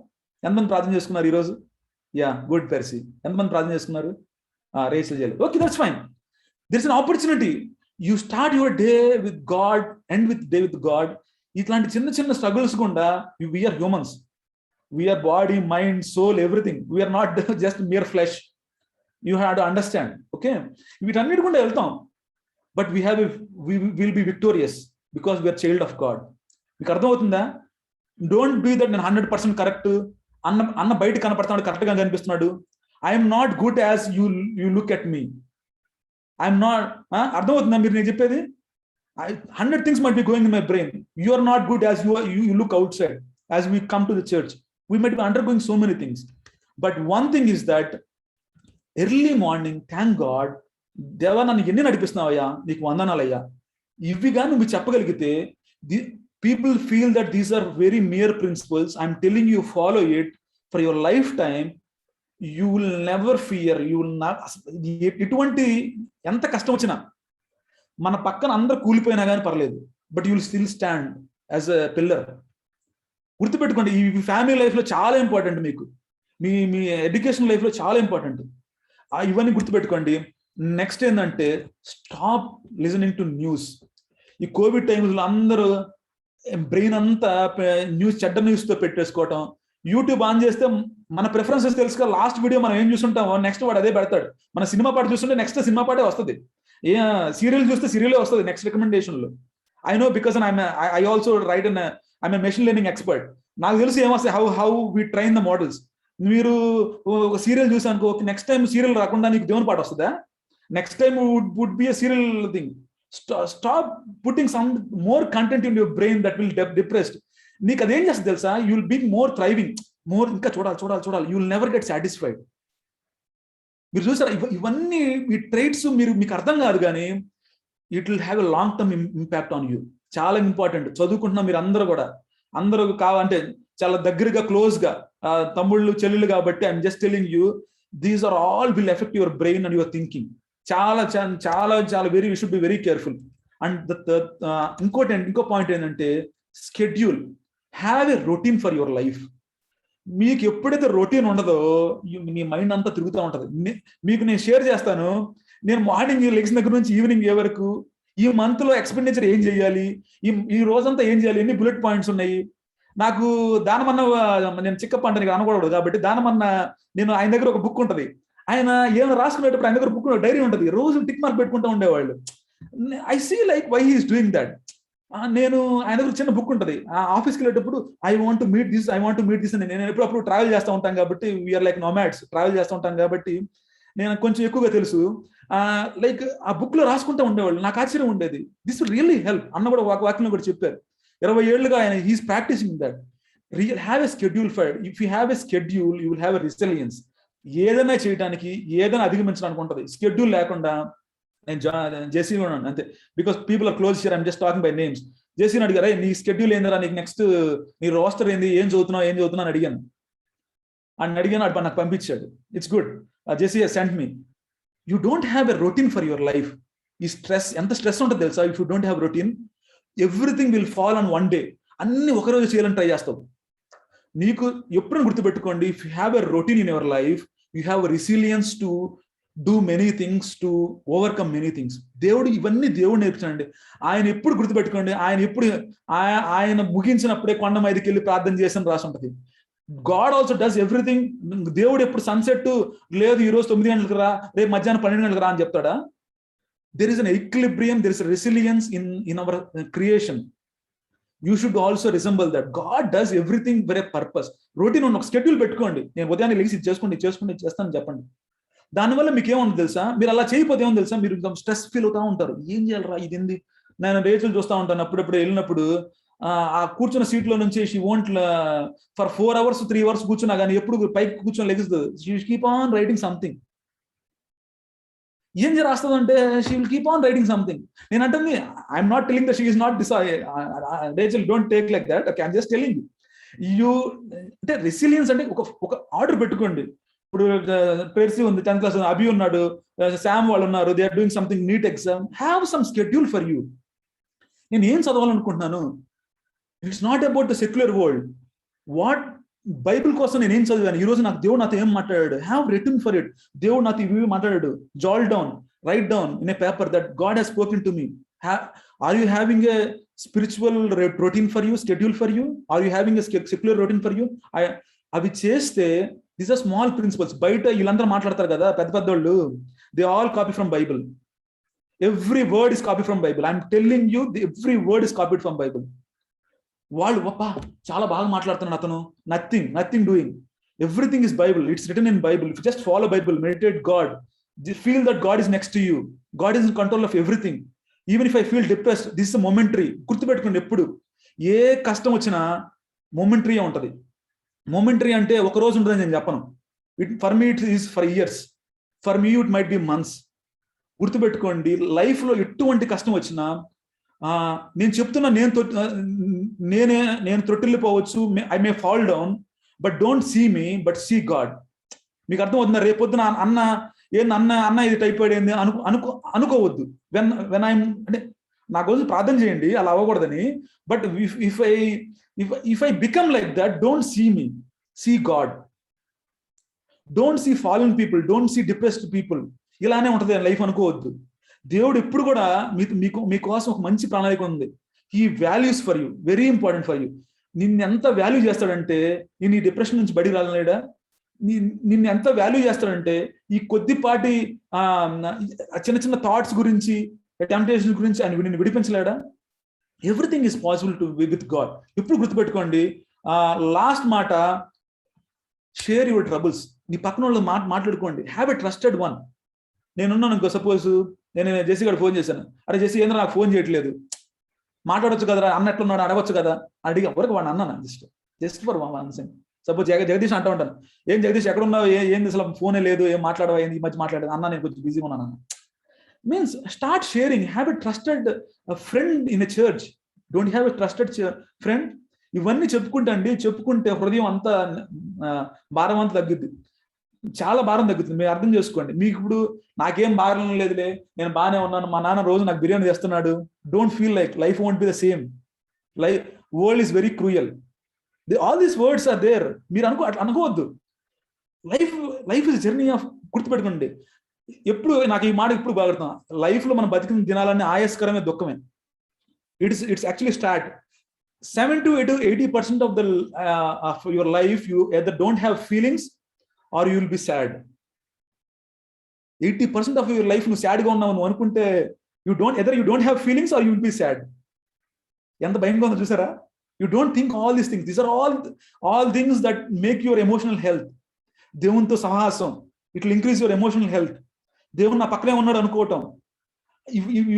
ఎంతమంది ప్రార్థన చేసుకున్నారు ఈరోజు? యా, గుడ్ పెర్సీ. ఎంతమంది ప్రార్థన చేసుకున్నారు? రేసులు చేయాలి. Okay, that's fine. There is an opportunity. You start your day with God, end with day with God. ఇట్లాంటి చిన్న చిన్న స్ట్రగుల్స్ కూడా, we're humans, we're body, mind, soul, everything. We're not just mere flesh. You have to understand. Okay, వీటన్నిటి కూడా వెళ్తాం, but will be victorious because we're child of God. మీకు అర్థమవుతుందా? Don't be that నేను 100% కరెక్ట్, అన్న బయట కనపడుతున్నాడు, కరెక్ట్ గా కనిపిస్తున్నాడు. I'm not good as you look at me. I'm not. అర్థమవుతుందా మీరు నేను చెప్పేది? 100 things might be going in my brain. You are not good as you look outside. As we come to the church, we might be undergoing so many things, but one thing is that early morning thank God. దేవా నన్ను ఎన్ని నడిపిస్తున్నావయ్యా, నీకు వందనాలయ్యా. ఇవిగా నువ్వు చెప్పగలిగితే, people feel that these are very mere principles. I'm telling you, follow it for your lifetime. You will never fear. You will not. ఎటువంటి ఎంత కష్టం వచ్చినా, మన పక్కన అందరు కూలిపోయినా కానీ పర్లేదు, but you will still stand as a pillar. గుర్తుపెట్టుకోండి, ఈ ఫ్యామిలీ లైఫ్లో చాలా ఇంపార్టెంట్. మీకు మీ ఎడ్యుకేషన్ లైఫ్లో చాలా ఇంపార్టెంట్. ఇవన్నీ గుర్తుపెట్టుకోండి. నెక్స్ట్ ఏంటంటే, స్టాప్ లిజనింగ్ టు న్యూస్. ఈ కోవిడ్ టైమ్స్లో అందరూ బ్రెయిన్ అంతా చెడ్డ న్యూస్తో పెట్టేసుకోవటం. యూట్యూబ్ ఆన్ చేస్తే మన ప్రిఫరెన్సెస్ తెలుసుగా. లాస్ట్ వీడియో మనం ఏం చూస్తుంటామో నెక్స్ట్ వాడు అదే పెడతాడు. మన సినిమా పాట చూస్తుంటే నెక్స్ట్ సినిమా పాటే వస్తుంది. సీరియల్ చూస్తే సీరియలే వస్తుంది నెక్స్ట్ రికమెండేషన్లో. I know, because I also write and I'm a machine learning expert. నాకు తెలిసి ఏమొస్తాయి, how we train the models. మీరు ఒక సీరియల్ చూసానుకో, నెక్స్ట్ టైం సీరియల్ రాకుండా నీకు దేవుని పాట వస్తుందా? Next time would be a serial thing. Stop putting some more content in your brain that will depressed. నీకు అదేం చేస్తుంది తెలుసా, you will be more thriving, more ఇంకా చూడాలి, you will never get satisfied. మీరు చూసారా ఇవన్నీ ఈ ట్రైట్స్ మీకు అర్థం కాదు, కానీ it will have a long term impact on you. చాలా ఇంపార్టెంట్. చదువుకుంటున్నా మీరు అందరూ కావాలంటే చాలా దగ్గరగా క్లోజ్ గా తమ్ముళ్ళు చెల్లెళ్ళు కాబట్టి I'm just telling you, these are all will effect your brain and your thinking. చాలా very you should be very careful. And ఇంకో పాయింట్ ఏంటంటే schedule. Have a routine for your life. మీకు ఎప్పుడైతే రొటీన్ ఉండదో మీ మైండ్ అంతా తిరుగుతూ ఉంటది. మీకు నేను షేర్ చేస్తాను, నేను మార్నింగ్ లెగ్స్ దగ్గర నుంచి ఈవినింగ్ ఏ వరకు ఈ మంత్ లో ఎక్స్పెండిచర్ ఏం చేయాలి, ఈ రోజంతా ఏం చేయాలి, ఎన్ని బుల్లెట్ పాయింట్స్ ఉన్నాయి. నాకు దానమన్న, నేను చిక్కప్ప అంటే నీకు అనకూడదు కాబట్టి దానమన్న, నేను ఆయన దగ్గర ఒక బుక్ ఉంటది, ఆయన ఏమైనా రాసుకునేటప్పుడు ఆయన దగ్గర బుక్ డైరీ ఉంటది, రోజు టిక్ మార్క్ పెట్టుకుంటూ ఉండేవాళ్ళు. I see like why he is doing that. నేను ఆయన దగ్గర చిన్న బుక్ ఉంటుంది, ఆఫీస్కి వెళ్ళేటప్పుడు I want to meet this అని. నేను ఎప్పుడప్పుడు ట్రావెల్ చేస్తూ ఉంటాను కాబట్టి, వీఆర్ లైక్ నోమాడ్స్, ట్రావెల్ చేస్తూ ఉంటాను కాబట్టి నేను కొంచెం ఎక్కువగా తెలుసు. లైక్ ఆ బుక్ లో రాసుకుంటూ ఉండేవాళ్ళు. నాకు ఆశ్చర్యం ఉండేది, దిస్ విల్ రియల్లీ హెల్ప్ అన్న కూడా వాక్యంలో కూడా చెప్పారు. 20 ఏళ్ళుగా ఆయన he's practising that. Have a schedule for. If you have a schedule you will have a resilience. ఏదైనా చేయడానికి, ఏదైనా అధిగమించడానికి ఉంటుంది. స్కెడ్యూల్ లేకుండా నేను జేసీ ఉన్నాను అంతే, because people are close here, I'm just talking by names. జేసీని అడిగారా, నీ స్కెడ్యూల్ ఏందిరా, నీకు నెక్స్ట్ నీ రోస్టర్ ఏంది, ఏం చదువుతున్నావు అని అడిగాను. అడిగాను, నాకు పంపించాడు. It's good. JC has sent me. You don't have a routine for your life. ఈ స్ట్రెస్, ఎంత స్ట్రెస్ ఉంటుంది తెలుసా if you don't have routine. Everything will fall on one day. అన్ని ఒకరోజు చేయాలని ట్రై చేస్తావు. నీకు ఎప్పుడైనా గుర్తుపెట్టుకోండి, if you have a routine in your life, you have resilience to do many things, to overcome many things. ఇవన్నీ దేవుడు నేర్పించండి. ఆయన ఎప్పుడు గుర్తుపెట్టుకోండి, ఆయన ముగించినప్పుడే కొండ మీదకి వెళ్ళి ప్రార్థన చేసిన రాసి ఉంటుంది. God also does everything. దేవుడు ఎప్పుడు సన్సెట్ లేదు, ఈ రోజు 9 గంటలకు రా, రేపు మధ్యాహ్నం 12 గంటలకు రా అని చెప్తాడా? There is an equilibrium, there is resilience in our creation. You should also resemble that. God does everything for a purpose. Routine ఒక స్కెడ్యూల్ పెట్టుకోండి. నేను ఉదయాన్నే లేచి ఇది చేస్తాను చెప్పండి. దానివల్ల మీకు ఏముంది తెలుసా, మీరు అలా చేయకపోతే ఏమో తెలుసా, మీరు స్ట్రెస్ ఫీల్ అవుతా ఉంటారు. ఏం చేయాలరా ఇది ఏంది. నేను రేచులు చూస్తూ ఉంటాను అప్పుడప్పుడు వెళ్ళినప్పుడు, ఆ కూర్చున్న సీట్ లో నుంచి she won't for 4 hours 3 hours కూర్చున్నా కానీ ఎప్పుడు పైకి కూర్చొని లెగుస్తుంది. She keep on writing something. ఏం రాస్తుంది అంటే she will keep on writing something. నేను అంటుంది, I'm not telling that she is not Rachel, don't take like that. Okay, I'm just telling you. అంటే రెసిలియన్స్ అంటే ఒక ఆర్డర్ పెట్టుకోండి. ఇప్పుడు పెర్సీ ఉంది, 10th class, అభి ఉన్నాడు, శామ్ వాళ్ళు ఉన్నారు, they are doing something NEET exam. Have some schedule for you. నేను ఏం చదవాలనుకుంటున్నాను, it's not about the secular world. What Bible కోసం నేను ఏం చదివాను, ఈ రోజు నాకు దేవుడు నాతో ఏం మాట్లాడాడు. Have written for it. దేవుడు నాతో ఇవి మాట్లాడాడు. Jot down, write down in a paper that God he's spoken to me. Are you having a spiritual routine for you, schedule for you? Are you having a secular routine for you? అవి చేస్తే, these are small principles. బయట వీళ్ళందరూ మాట్లాడతారు కదా పెద్దోళ్ళు, they all copy from Bible. Every word is copy from Bible. I'm telling you, every word is copied from Bible. వాళ్ళు చాలా బాగా మాట్లాడుతున్నాడు అతను, nothing doing. Everything is Bible. It's return in Bible. If just follow Bible, meditate God, feel that God is next to you. God is in control of everything. Even if I feel depressed, this is a momentary. గుర్తుపెట్టుకోండి, ఎప్పుడు ఏ కష్టం వచ్చినా momentary ఉంటది. Momentary అంటే ఒక రోజు ఉంటుందని నేను చెప్పను. For me it is for years, for me it might be months. గుర్తుపెట్టుకోండి, లైఫ్ లో ఎటువంటి కష్టం వచ్చినా, నేను చెప్తున్నా, నేను త్రొట్టిల్లిపోవచ్చు, I may fall down, but don't see me, but see God. మీకు అర్థమవుతుందా? రేపొద్దున అన్న ఇది టైఫాయిడ్ ఏంది అనుకోవద్దు. వెన్ ఐఎమ్, అంటే నా కోసం ప్రార్థన చేయండి అలా అవ్వకూడదని. But if I become like that, don't see me, see God. Don't see fallen people, don't see depressed people. ఇలానే ఉంటది లైఫ్ అనుకోవద్దు. దేవుడు ఎప్పుడు కూడా మీకోసం ఒక మంచి ప్రణాళిక ఉంది. He values for you, very important for you. నిన్ను ఎంత వాల్యూ చేస్తాడంటే, నేను ఈ డిప్రెషన్ నుంచి బయటికి రాలేడా? నిన్ను ఎంత వాల్యూ చేస్తాడంటే, ఈ కొద్దిపాటి చిన్న చిన్న థాట్స్ గురించి, టెంప్టేషన్స్ గురించి ఆయన నిన్ను విడిపించలేడా? Everything is possible to with God. ఎప్పుడు గుర్తుపెట్టుకోండి, లాస్ట్ మాట, షేర్ యువర్ ట్రబుల్స్. నీ పక్కన వాళ్ళు మాట్లాడుకోండి. Have a trusted one. నేనున్నాను అనుకో, సపోజ్ నేను జెస్సీ గారు ఫోన్ చేశాను, అరే జెస్సీ ఏంద్ర నాకు ఫోన్ చేయట్లేదు, మాట్లాడొచ్చు కదా అన్న ఎట్లున్నాడు అడగొచ్చు కదా అడిగా వరకు వాడిని అన్నాను. Just for one second. Suppose Jagadish అంటూ ఉంటాను, ఏం జగదీష్ ఎక్కడ ఉన్నావు, ఏంది అసలు ఫోనే లేదు, ఏం మాట్లాడవా, ఏంది ఈ మధ్య మాట్లాడదు అన్న, నేను కొంచెం బిజీగా ఉన్నాను అన్న. Means start sharing, have a trusted friend in a church, don't have a trusted friend. ఇవన్నీ చెప్పుకుంటే హృదయం అంతా భారం అంతా తగ్గుద్ది, చాలా భారం తగ్గుతుంది. మీరు అర్థం చేసుకోండి. మీకు ఇప్పుడు నాకేం భారం లేదులే, నేను బాగానే ఉన్నాను, మా నాన్న రోజు నాకు బిర్యానీ చేస్తున్నాడు, don't feel like life won't be the same. Life world is very cruel. All these words are there. మీరు అనుకోవద్దు. లైఫ్ ఇస్ జర్నీ ఆఫ్, గుర్తుపెట్టుకోండి. ఎప్పుడు నాకు ఈ మాట ఇప్పుడు బాగుడుతున్నా, లైఫ్ లో మనం బతికిన దినాలన్నీ ఆయాస్కరమే, దుఃఖమే. It's actually start 70 to 80% of your life you either don't have feelings or you will be sad. 80% of your life నువ్వు సాడ్గా ఉన్నావు నువ్వు అనుకుంటే, you don't have feelings or you will be sad. ఎంత భయంగా ఉందో చూసారా? You don't think all these things. These are all things that make your emotional health. దేవునితో సహవాసం, it will increase your emotional health. దేవుడు నా పక్కనే ఉన్నాడు అనుకోవటం,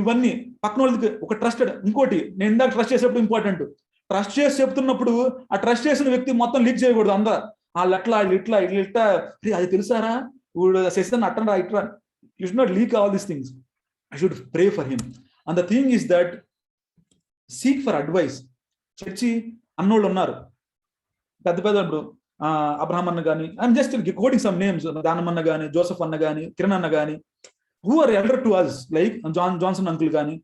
ఇవన్నీ పక్కన వాళ్ళకి ఒక ట్రస్టెడ్. ఇంకోటి నేను ఇందాక ట్రస్ట్ చేసేప్పుడు ఇంపార్టెంట్, ట్రస్ట్ చేసి చెప్తున్నప్పుడు ఆ ట్రస్ట్ చేసిన వ్యక్తి మొత్తం లీక్ చేయకూడదు. అందరూ వాళ్ళు అట్లా ఇట్లా అది తెలుసారా, ఇప్పుడు సెషన్ అట్టరా ఇట్లా. You should not leak all these things. I should pray for him. And the thing is that seek for advice. Church అన్నోళ్ళు ఉన్నారు, పెద్ద ఇప్పుడు అబ్రహాం అన్న కానీ, I'm just quoting some names, దానమన్న కానీ, జోసఫ్ అన్న కానీ, కిరణ్ అన్న కానీ, who are elder to us, like Johnson uncle కానీ,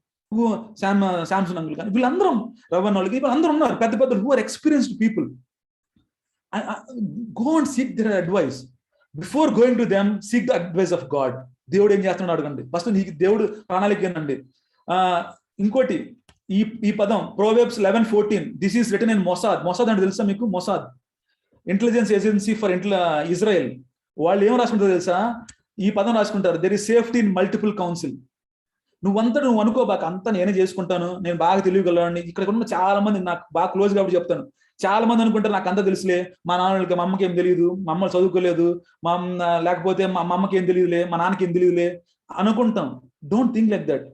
Samson uncle కానీ, వీళ్ళందరం రవణ్ వాళ్ళకి వీళ్ళందరూ ఉన్నారు పెద్ద who are experienced people. Go and seek their advice. Before going to them, seek the advice of God. దేవుడు ఏం చేస్తున్నాడు అడగండి ఫస్ట్. నీకు దేవుడు ప్రణాళిక ఏంటండి. ఇంకోటి ఈ పదం Proverbs 11:14, this is return in Mossad అంటే తెలుసా మీకు? Mossad intelligence agency for Israel. వాళ్ళు ఏం రాసుకుంటారో తెలుసా? ఈ పదం రాసుకుంటారు, there is safety in multiple council. నువ్వు అనుకోబాక అంతా నేనే చేసుకుంటాను, నేను బాగా తెలియగలను. ఇక్కడ ఉన్న చాలా మంది నాకు బాగా క్లోజ్ కాబట్టి చెప్తాను, చాలా మంది అనుకుంటారు నాకు అంతా తెలుసులే, మా నాన్నకి మా అమ్మకి ఏం తెలియదు, మా అమ్మ చదువుకోలేదు, లేకపోతే మా అమ్మకి ఏం తెలియదులే, మా నాన్నకి ఏం తెలియదులే అనుకుంటాం. Don't think like that.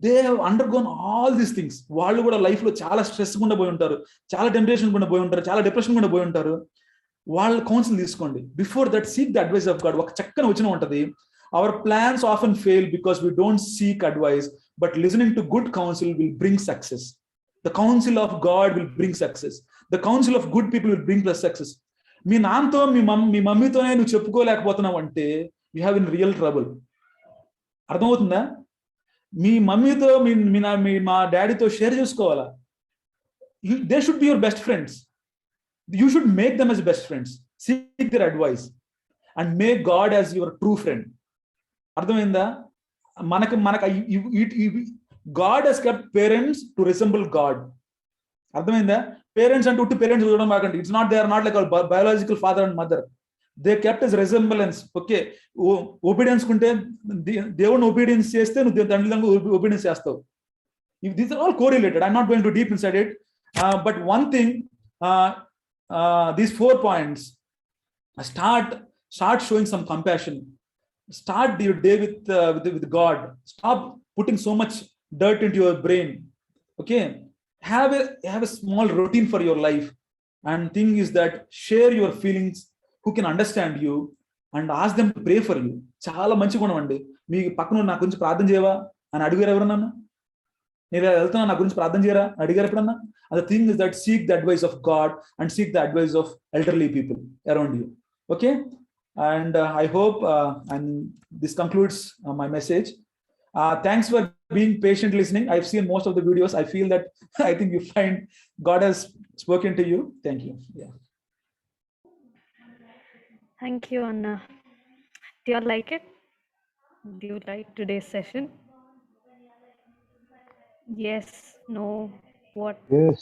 They have undergone all these things. వాళ్ళు కూడా లైఫ్ లో చాలా స్ట్రెస్ గుండా పోయి ఉంటారు, చాలా టెంప్టేషన్ గుండా పోయి ఉంటారు, చాలా డిప్రెషన్ గుండా పోయి ఉంటారు. వాళ్ళ కౌన్సిల్ తీసుకోండి. Before that seek the advice of God. ఒక చక్కని వచనం ఉంటది, our plans often fail because we don't seek advice, but listening to good counsel will bring success. The counsel of God will bring success. The counsel of good people will bring success. మీ నాన్నతో మీ మమ్మీతోనే నువ్వు చెప్పుకోలేకపోతున్నావు అంటే you have in real trouble. అర్థమవుతుందా? మీ మమ్మీతో మా డాడీతో share చేసుకోవాలా. They should be your best friends. You should make them as best friends. Seek their advice and make God as your true friend. అర్థమైందా? God has kept parents to resemble God. అర్థమైందా? Parents అంటే ఉట్టి parents చూడడం మాకండి. It's not, they are not like biological father and mother. They kept as resemblance. Okay, obedience కుంటే దేవుని obedience చేస్తే నువ్వు తండ్రి ఒబీడియన్స్ చేస్తావు. These are all correlated. I'm not going to deep inside it, but one thing, these 4 points, start showing some compassion. Start your day with God. Stop putting so much dirt into your brain. Okay, have a small routine for your life. And thing is that share your feelings who can understand you and ask them to pray for you. చాలా మంచి గుణం అండి. మీ పక్కన నా గురించి ప్రార్థన చేయవా అని అడిగారు ఎవరన్నా? నేను వెళ్తున్నా నా గురించి ప్రార్థన చేయరా అడిగారు ఎప్పుడన్నా? The thing is that seek the advice of God and seek the advice of elderly people around you. Okay, and I hope and this concludes my message. Thanks for being patient listening. I've seen most of the videos. I feel that I think you find God has spoken to you. Thank you. Yeah. Thank you, Anna. Do you like it? Do you like today's session? Yes, no, what? Yes.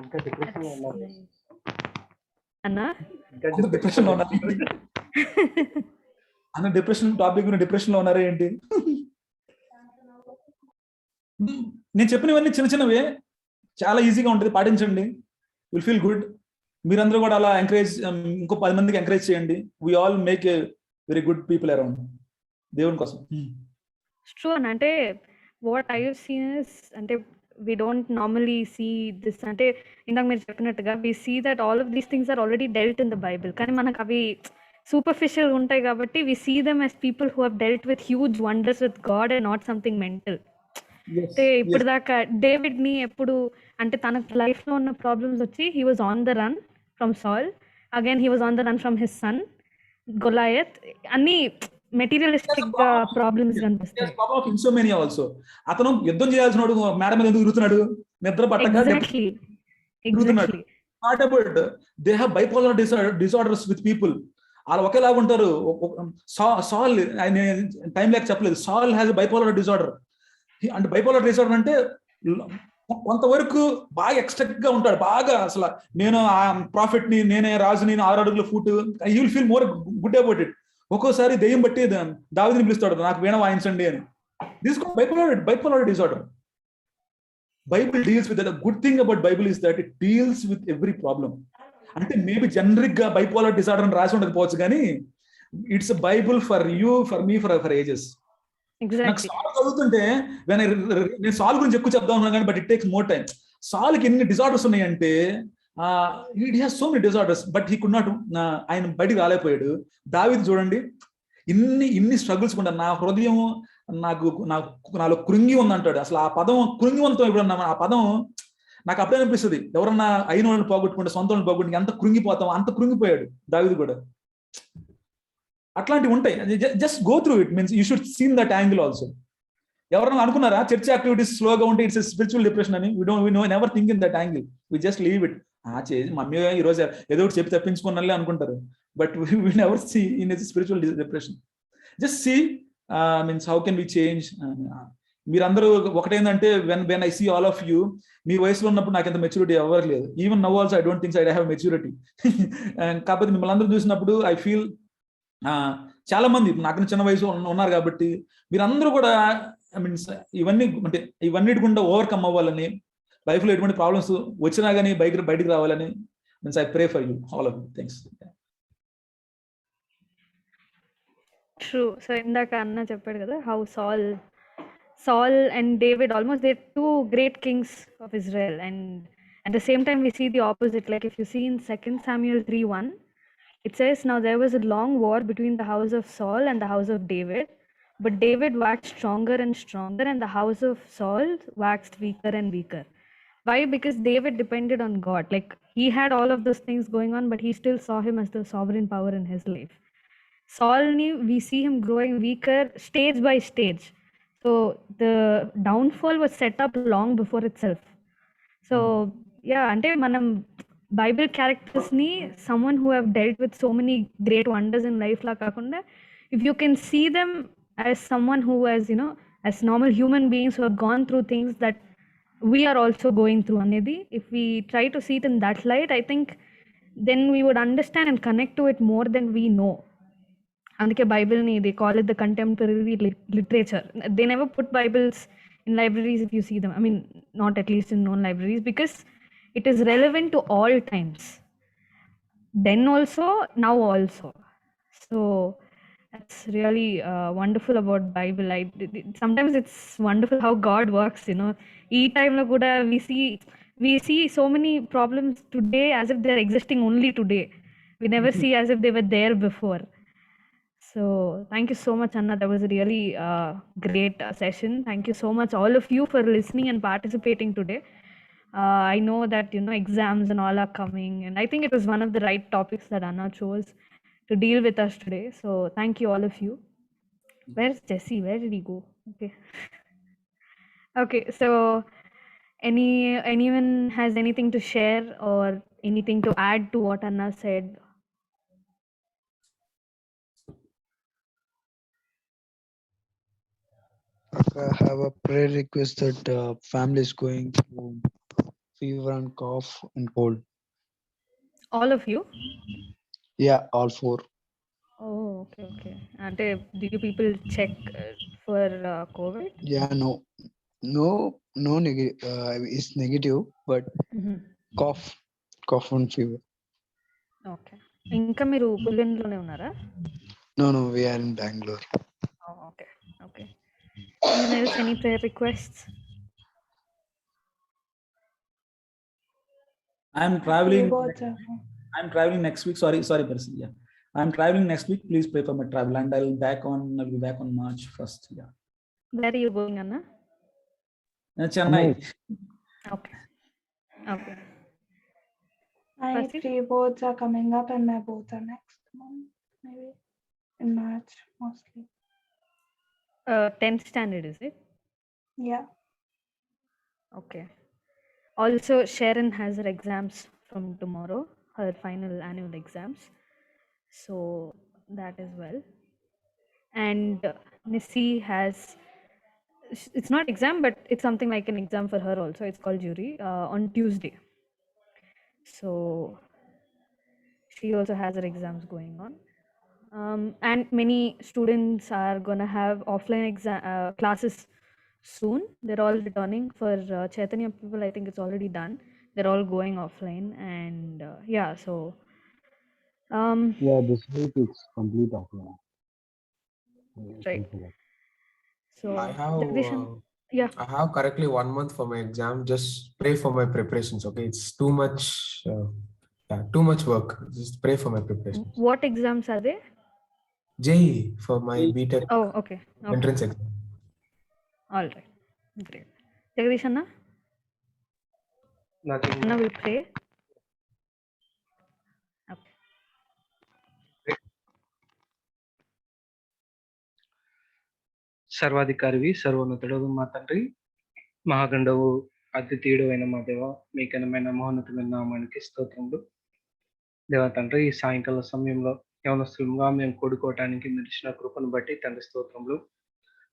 ఇంకా depression ఉన్నారు Anna? Depression లో ఉన్నారు. అన్న depression topic depression లో ఉన్నారా ఏంటి? నేను చెప్పినవన్నీ చిన్న చిన్నవే, చాలా ఈజీగా ఉంటుంది, పాటించండి. Will feel good. మీరందరూ కూడా అలా ఎంకరేజ్, ఇంకో 10 మందికి ఎంకరేజ్ చేయండి. We all make a very good people around, దేవుని కోసం. ట్రూ అని అంటే వాట్ ఐ సీన్ ఇస్ అంటే we don't normally see this అంటే ఇందాక మీరు చెప్పినట్టుగా we see that all of these things are already dealt in the Bible, కానీ మనకు అవి సూపర్ఫిషియల్ ఉంటాయి కాబట్టి we see them as people who have dealt with huge wonders with God and not something mental. అంటే ఇప్పుడు దాకా David ని ఎప్పుడు అంటే తన లైఫ్ లో ఉన్న ప్రాబ్లమ్స్ వచ్చి he was on the run from Saul, again he was on the run from his son Goliath, అన్ని మెటీరియలిస్టిక్ గా ప్రాబ్లమ్స్ కనిపిస్తాయి. ఇన్సోమేనియా ఆల్సో, అతను యుద్ధం చేయాల్సిన మేడ మీద ఎందుకు తిరుగుతున్నాడు, నిద్ర పట్టక తిరుగుతున్నాడు. Not about they have bipolar disorders with people, వాళ్ళు ఒకేలాగా ఉంటారు. సాల్ టైం లేక చెప్పలేదు, సాల్ హ్యాస్ బైపోలార్ డిసార్డర్. అంటే బైపోలార్ డిసార్డర్ అంటే కొంతవరకు బాగా ఎక్స్ట్రాక్ట్ గా ఉంటాడు, బాగా అసలు నేను ఆ ప్రాఫిట్ ని, నేనే రాజుని, 6 అడుగుల foot, you will feel more good about it. ఒక్కోసారి దెయ్యం బట్టి దావీదుని పిలుస్తాడు, నాకు వీణ వాయించండి అని. This bipolar disorder. Bible deals with the good thing about Bible is that it deals with every problem. అంటే మేబీ జనరిక్ గా బైపోలార్ డిసార్డర్ అని రాసి ఉండకపోవచ్చు, కానీ it's Bible for you, for me, for ages. నాకు సాల్ చదువుతుంటే నేను సాల్ గురించి ఎక్కువ చెప్తా ఉన్నాను కానీ but it takes more time. సాల్కి ఎన్ని డిజార్డర్స్ ఉన్నాయంటే, it has so many disorders but he could not, ఆయన బయటికి రాలేకపోయాడు. దావీదు చూడండి, ఇన్ని స్ట్రగుల్స్ కూడా, నా హృదయం నాలో కృంగి ఉందంటాడు. అసలు ఆ పదం కృంగివంతం ఎప్పుడన్నా, ఆ పదం నాకు అప్పుడే అనిపిస్తుంది, ఎవరన్నా అయిన వాళ్ళని పోగొట్టుకుంటే, సొంత వాళ్ళని పోగొట్టుకుంటే ఎంత కృంగిపోతాం, అంత కృంగిపోయాడు దావీదు కూడా. అట్లాంటివి ఉంటాయి. Just go through it, means you should seen that angle also. ఎవరన్నా అనుకున్నారా చర్చ్ యాక్టివిటీస్ స్లోగా ఉంటే ఇట్స్ స్పిరిచువల్ డిప్రెషన్ అని? We never think in that angle, we just leave it. Mummy ఈ రోజు ఏదో ఒకటి చెప్పి తప్పించుకున్నలే అనుకుంటారు, but we never see in it's spiritual depression. Just see means how can we change. మీరందరూ ఒకటేందంటే, when I see all of you, మీ వయసులో ఉన్నప్పుడు నాకు ఎంత మెచ్యూరిటీ ఎవరికి లేదు. Even now also I don't think I have maturity. కాకపోతే మిమ్మల్ని అందరూ చూసినప్పుడు ఐ ఫీల్ చాలా మంది నాకు చిన్న వయసు ఉన్నారు కాబట్టి మీరందరూ కూడా మీన్స్ ఇవన్నిటి గుండా ఓవర్కమ్ అవ్వాలని, లైఫ్ లో ఎటువంటి ప్రాబ్లమ్స్ వచ్చినా కానీ బయటికి రావాలని means I pray for you all of you. Thanks. True. So ఇందాక అన్న చెప్పాడు కదా, హౌ సాల్ and David almost they 2 great kings of Israel, and at the same time we see the opposite. Like if you see in 2 Samuel 3:1, it says, now there was a long war between the house of Saul and the house of David, but David waxed stronger and stronger, and the house of Saul waxed weaker and weaker. Why? Because David depended on God. Like he had all of those things going on, but he still saw him as the sovereign power in his life. Saul, we see him growing weaker stage by stage. So the downfall was set up long before itself. So yeah, ante manam Bible characters ni, someone who have dealt with so many great wonders in life la kakunda, if you can see them as someone who has, as normal human beings who have gone through things that we are also going through anedi, if we try to see it in that light, I think then we would understand and connect to it more than we know. అందుకే బైబిల్ని they call it the contemporary literature. They never put Bibles in libraries if you see them. I mean, not at least in known libraries, because it is relevant to all times. Then also, now also. So that's really wonderful about Bible. Sometimes it's wonderful how God works, Each time lo kuda we see so many problems today as if they're existing only today. We never see as if they were there before. So thank you so much, Anna. That was a really great session. Thank you so much, all of you, for listening and participating today. I know that exams and all are coming, and I think it was one of the right topics that Anna chose to deal with us today. So thank you, all of you. Where's Jesse? Where did he go? Okay. So anyone has anything to share or anything to add to what Anna said? I have a prayer request that family is going through fever and cough and cold. All of you? Yeah, all 4. Oh, okay. And do you people check for COVID? Yeah, no negative. It's negative, but cough and fever. Okay. ఇంకా మీరు పులివెందులోనే ఉన్నారా? No, we are in Bangalore. Okay. Okay. Anyone else, any prayer requests? I'm traveling next week. Sorry, Percy. Yeah. I'm traveling next week. Please pray for my travel. And I'll be back on March 1st. Yeah. Where are you going, Anna? Chennai. Okay. Okay. My Prasid? pre-boards are coming up and my boards are next month, maybe in March mostly. 10th standard, is it? Yeah. Okay. Also, Sharon has her exams from tomorrow, her final annual exams. So that as well. And Nissy has, it's not exam, but it's something like an exam for her also. It's called jury on Tuesday. So she also has her exams going on. And many students are gonna have offline classes soon. They're all returning. For Chaitanya people, I think it's already done. They're all going offline, and yeah, so Yeah, this week it's complete offline. right. So I have Jagdishan, yeah, I have correctly 1 month for my exam. Just pray for my preparations. Okay, it's too much. Too much work. Just pray for my preparations. what exams are they? JEE for my BTech Oh, okay. entrance exam. All right, great. Jagdishan, Nothing. Anna will pray. Okay. సర్వాధికారివి సర్వోన్నతుడవు మా తండ్రి, మహాగండవు అద్వితీయుడు అయిన మా దేవ, మీ ఘనమైన మహోన్నతమైన నామానికి స్తోత్రములు. దేవ తండ్రి, ఈ సాయంకాల సమయంలో యవనస్తులుగా మేము కూడుకోవటానికి మీరు ఇచ్చిన కృపను బట్టి తండ్రి స్తోత్రములు.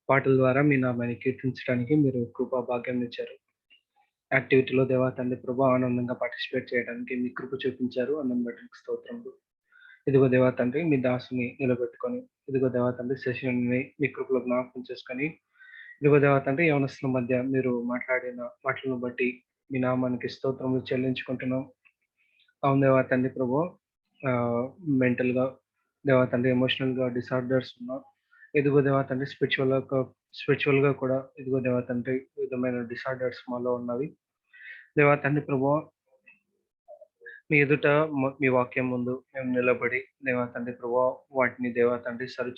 పాటల ద్వారా మీ నామాన్ని కీర్తించడానికి మీరు కృపా భాగ్యం ఇచ్చారు. యాక్టివిటీలో దేవ తండ్రి ప్రభు ఆనందంగా పార్టిసిపేట్ చేయడానికి మీ కృప చూపించారు. అందుని బట్టి స్తోత్రములు. ఇదిగో దేవ తండ్రి, మీ దాసుని నిలబెట్టుకొని, ఇదిగో దేవ తండ్రి సెషన్ని మీ కృపలో జ్ఞాపకం చేసుకొని, ఇదిగో దేవ తండ్రి యవనస్తుల మధ్య మీరు మాట్లాడిన మాటలను బట్టి మీ నామానికి స్తోత్రములు చెల్లించుకుంటున్నాం. అవును దేవ తండ్రి ప్రభు, మెంటల్గా దేవ తండ్రి ఎమోషనల్గా డిసార్డర్స్ ఉన్నా, ఇదిగో దేవ తండ్రి స్పిరిచువల్గా కూడా ఇదిగో దేవ తండ్రి విధమైన డిసార్డర్స్ మాలో ఉన్నవి. దేవ తండ్రి ప్రభు, మీ ఎదుట మీ వాక్యం ముందు మేము నిలబడి దేవ తండ్రి ప్రభు వాటిని దేవ తండ్రి సరి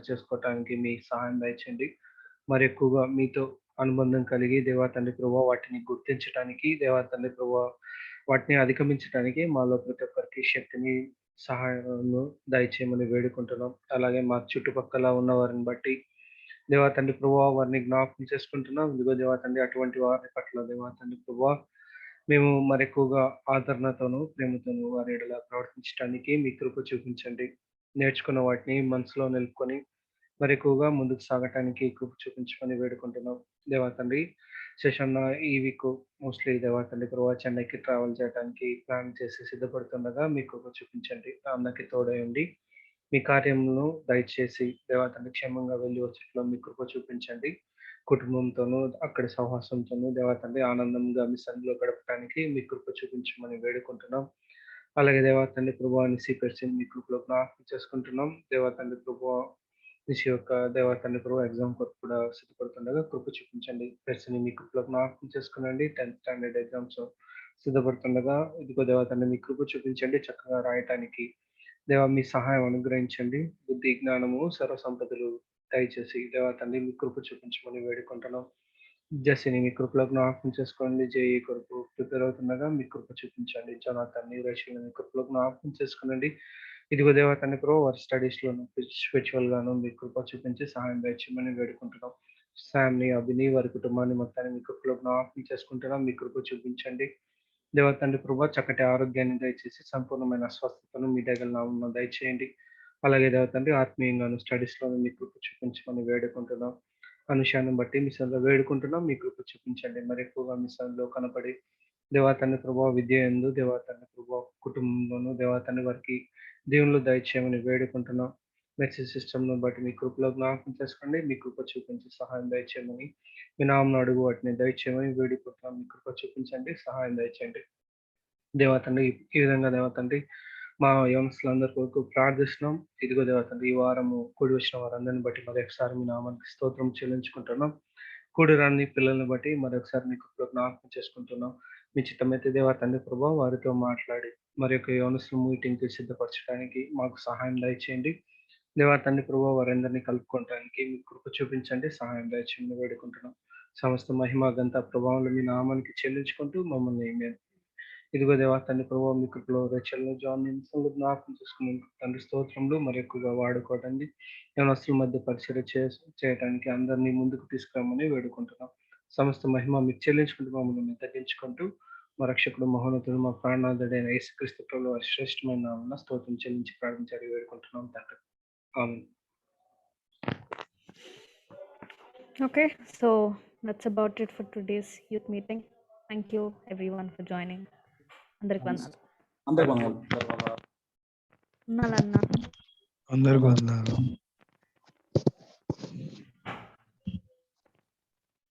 చేసుకోవటానికి మీ సహాయం దయచేయండి. మరి ఎక్కువగా మీతో అనుబంధం కలిగి దేవ తండ్రి ప్రభు వాటిని గుర్తించడానికి, దేవ తండ్రి ప్రభు వాటిని అధిగమించడానికి మాలో ప్రతి ఒక్కరికి శక్తిని సహాయం దయచేయమని వేడుకుంటున్నాం. అలాగే మా చుట్టుపక్కల ఉన్న వారిని బట్టి దేవ తండ్రి ప్రభు వారిని జ్ఞాపకం చేసుకుంటున్నాం. ఇదిగో దేవ తండ్రి అటువంటి వారి పట్ల దేవ తండ్రి ప్రభు మేము మరి ఎక్కువగా ఆదరణతోనూ ప్రేమతోనూ వారి ఎడల ప్రవర్తించడానికి మీ కృప చూపించండి. నేర్చుకున్న వాటిని మనసులో నిలుపుకొని మరి ఎక్కువగా ముందుకు సాగటానికి కృప చూపించమని వేడుకుంటున్నాం. దేవా తండ్రి, శేషన్న ఈ వీక్ మోస్ట్లీ దేవా తండ్రి ప్రభు చెన్నైకి ట్రావెల్ చేయడానికి ప్లాన్ చేసి సిద్ధపడుతుండగా మీ కృప చూపించండి. అన్నకి తోడై ఉండి మీ కార్యములను దయచేసి దేవా తండ్రి క్షేమంగా వెళ్ళి వచ్చేట్లో మీ కృప చూపించండి. కుటుంబంతోనూ అక్కడి సహవాసంతోనూ దేవా తండ్రి ఆనందంగా మీ సన్నిధిలో గడపడానికి మీ కృప చూపించమని వేడుకుంటున్నాం. అలాగే దేవా తండ్రి ప్రభు నిసి పెర్సిని మీ కృపలో జ్ఞాపకం చేసుకుంటున్నాం. దేవా తండ్రి ప్రభు నిసి యొక్క దేవా తండ్రి ప్రభు ఎగ్జామ్ కొరకు కూడా సిద్ధపడుతుండగా కృప చూపించండి. పెర్సిని మీ కృపలో జ్ఞాపకం చేసుకునండి. 10th స్టాండర్డ్ ఎగ్జామ్స్ సిద్ధపడుతుండగా ఇదిగో దేవా తండ్రి మీ కృప చూపించండి. చక్కగా రాయటానికి దేవా మీ సహాయం అనుగ్రహించండి. బుద్ధి జ్ఞానము సర్వ సంపదలు దయచేసి దేవా తండ్రి మీ కృప చూపించమని వేడుకుంటున్నాం. జస్టిని మీ కృపలో జ్ఞాపకం చేసుకోండి. జేఈ కొరకు ప్రిపేర్ అవుతుండగా మీ కృప చూపించండి. జనాతన్ని రష్యను మీ కృపలో జ్ఞాపకం చేసుకునండి. ఇదిగో దేవా తండ్రి ప్రభు వారి స్టడీస్లోను స్పిరిచువల్ గాను మీ కృప చూపించి సహాయం దయచేయమని వేడుకుంటున్నాం. శామ్ని, అభిని వారి కుటుంబాన్ని మొత్తాన్ని మీ కృపలో జ్ఞాపకం చేసుకుంటున్నాం. మీ కృప చూపించండి. దేవా తండ్రి ప్రభు చక్కటి ఆరోగ్యాన్ని దయచేసి సంపూర్ణమైన స్వస్థతను మీ దగ్గర నామమున దయచేయండి. అలాగే దేవా తండ్రి ఆత్మీయంగాను స్టడీస్లోను మీ కృప చూపించమని వేడుకుంటున్నాం. అనుషాన్ని బట్టి మీ సన్నిధిలో వేడుకుంటున్నాం. మీ కృప చూపించండి. మరి ఎక్కువగా మీ సన్నిధిలో కనపడి దేవా తండ్రి ప్రభు విద్య యందు దేవా తండ్రి ప్రభు కుటుంబంలోను దేవా తండ్రి వారికి దేవుళ్ళు దయచేయమని వేడుకుంటున్నాం. మెసేజ్ సిస్టమ్ను బట్టి మీ కృపలో జ్ఞాపకం చేసుకోండి. మీ కృప చూపించి సహాయం దయచేయమని మీ నామను అడుగు వాటిని దయచేయమని వేడుకుంటున్నాం. మీ కృప చూపించండి, సహాయం దయచేయండి. దేవతండ్రి ఈ విధంగా దేవతండ్రి మా యవనస్తులందరి కొరకు ప్రార్థిస్తున్నాం. ఇదిగో దేవతండ్రి ఈ వారము కూడి వచ్చిన వారందరిని బట్టి మరొకసారి మీ నామానికి స్తోత్రం చెల్లించుకుంటున్నాం. కూడి రాని పిల్లల్ని బట్టి మరొకసారి మీకు జ్ఞాపకం చేసుకుంటున్నాం. మీ చిత్తమైతే దేవతండ్రి ప్రభా వారితో మాట్లాడి మరి యొక్క యవనస్తుల మీటింగ్కి సిద్ధపరచడానికి మాకు సహాయం దయచేయండి. దేవతండ్రి ప్రభా వారందరినీ కలుపుకోవడానికి మీ కృప చూపించండి, సహాయం దయచేయండి వేడుకుంటున్నాం. సమస్త మహిమ గంత ప్రభావం మీ నామానికి చెల్లించుకుంటూ మమ్మల్ని ఇదిగో దేవా తండ్రి ప్రభావ మీ కృపలో రచనలు జాన్ జ్ఞాపకం చేసుకుని తండ్రి స్తోత్రంలో మరి ఎక్కువగా వాడుకోవడానికి యవనస్తుల మధ్య పరిచయం చేయడానికి అందరినీ ముందుకు తీసుకురామని వేడుకుంటున్నాం. సమస్త మహిమ మీకు చెల్లించుకుంటూ మమ్మల్ని తగ్గించుకుంటూ మా రక్షకుడు మహోన్నతుడు మా ప్రాణనాథుడైన యేసుక్రీస్తు ప్రభువు వారి శ్రేష్టమైన నామమున స్తోత్రం చెల్లించి ప్రార్థించాలి వేడుకుంటున్నాం తండ్రి. ఆమేన్. Okay, so that's about it for today's youth meeting. Thank you everyone for joining. అందరికి వందనాలు. అందరికి వందనాలు. వందనాలన్నా. అందరికి వందనాలు.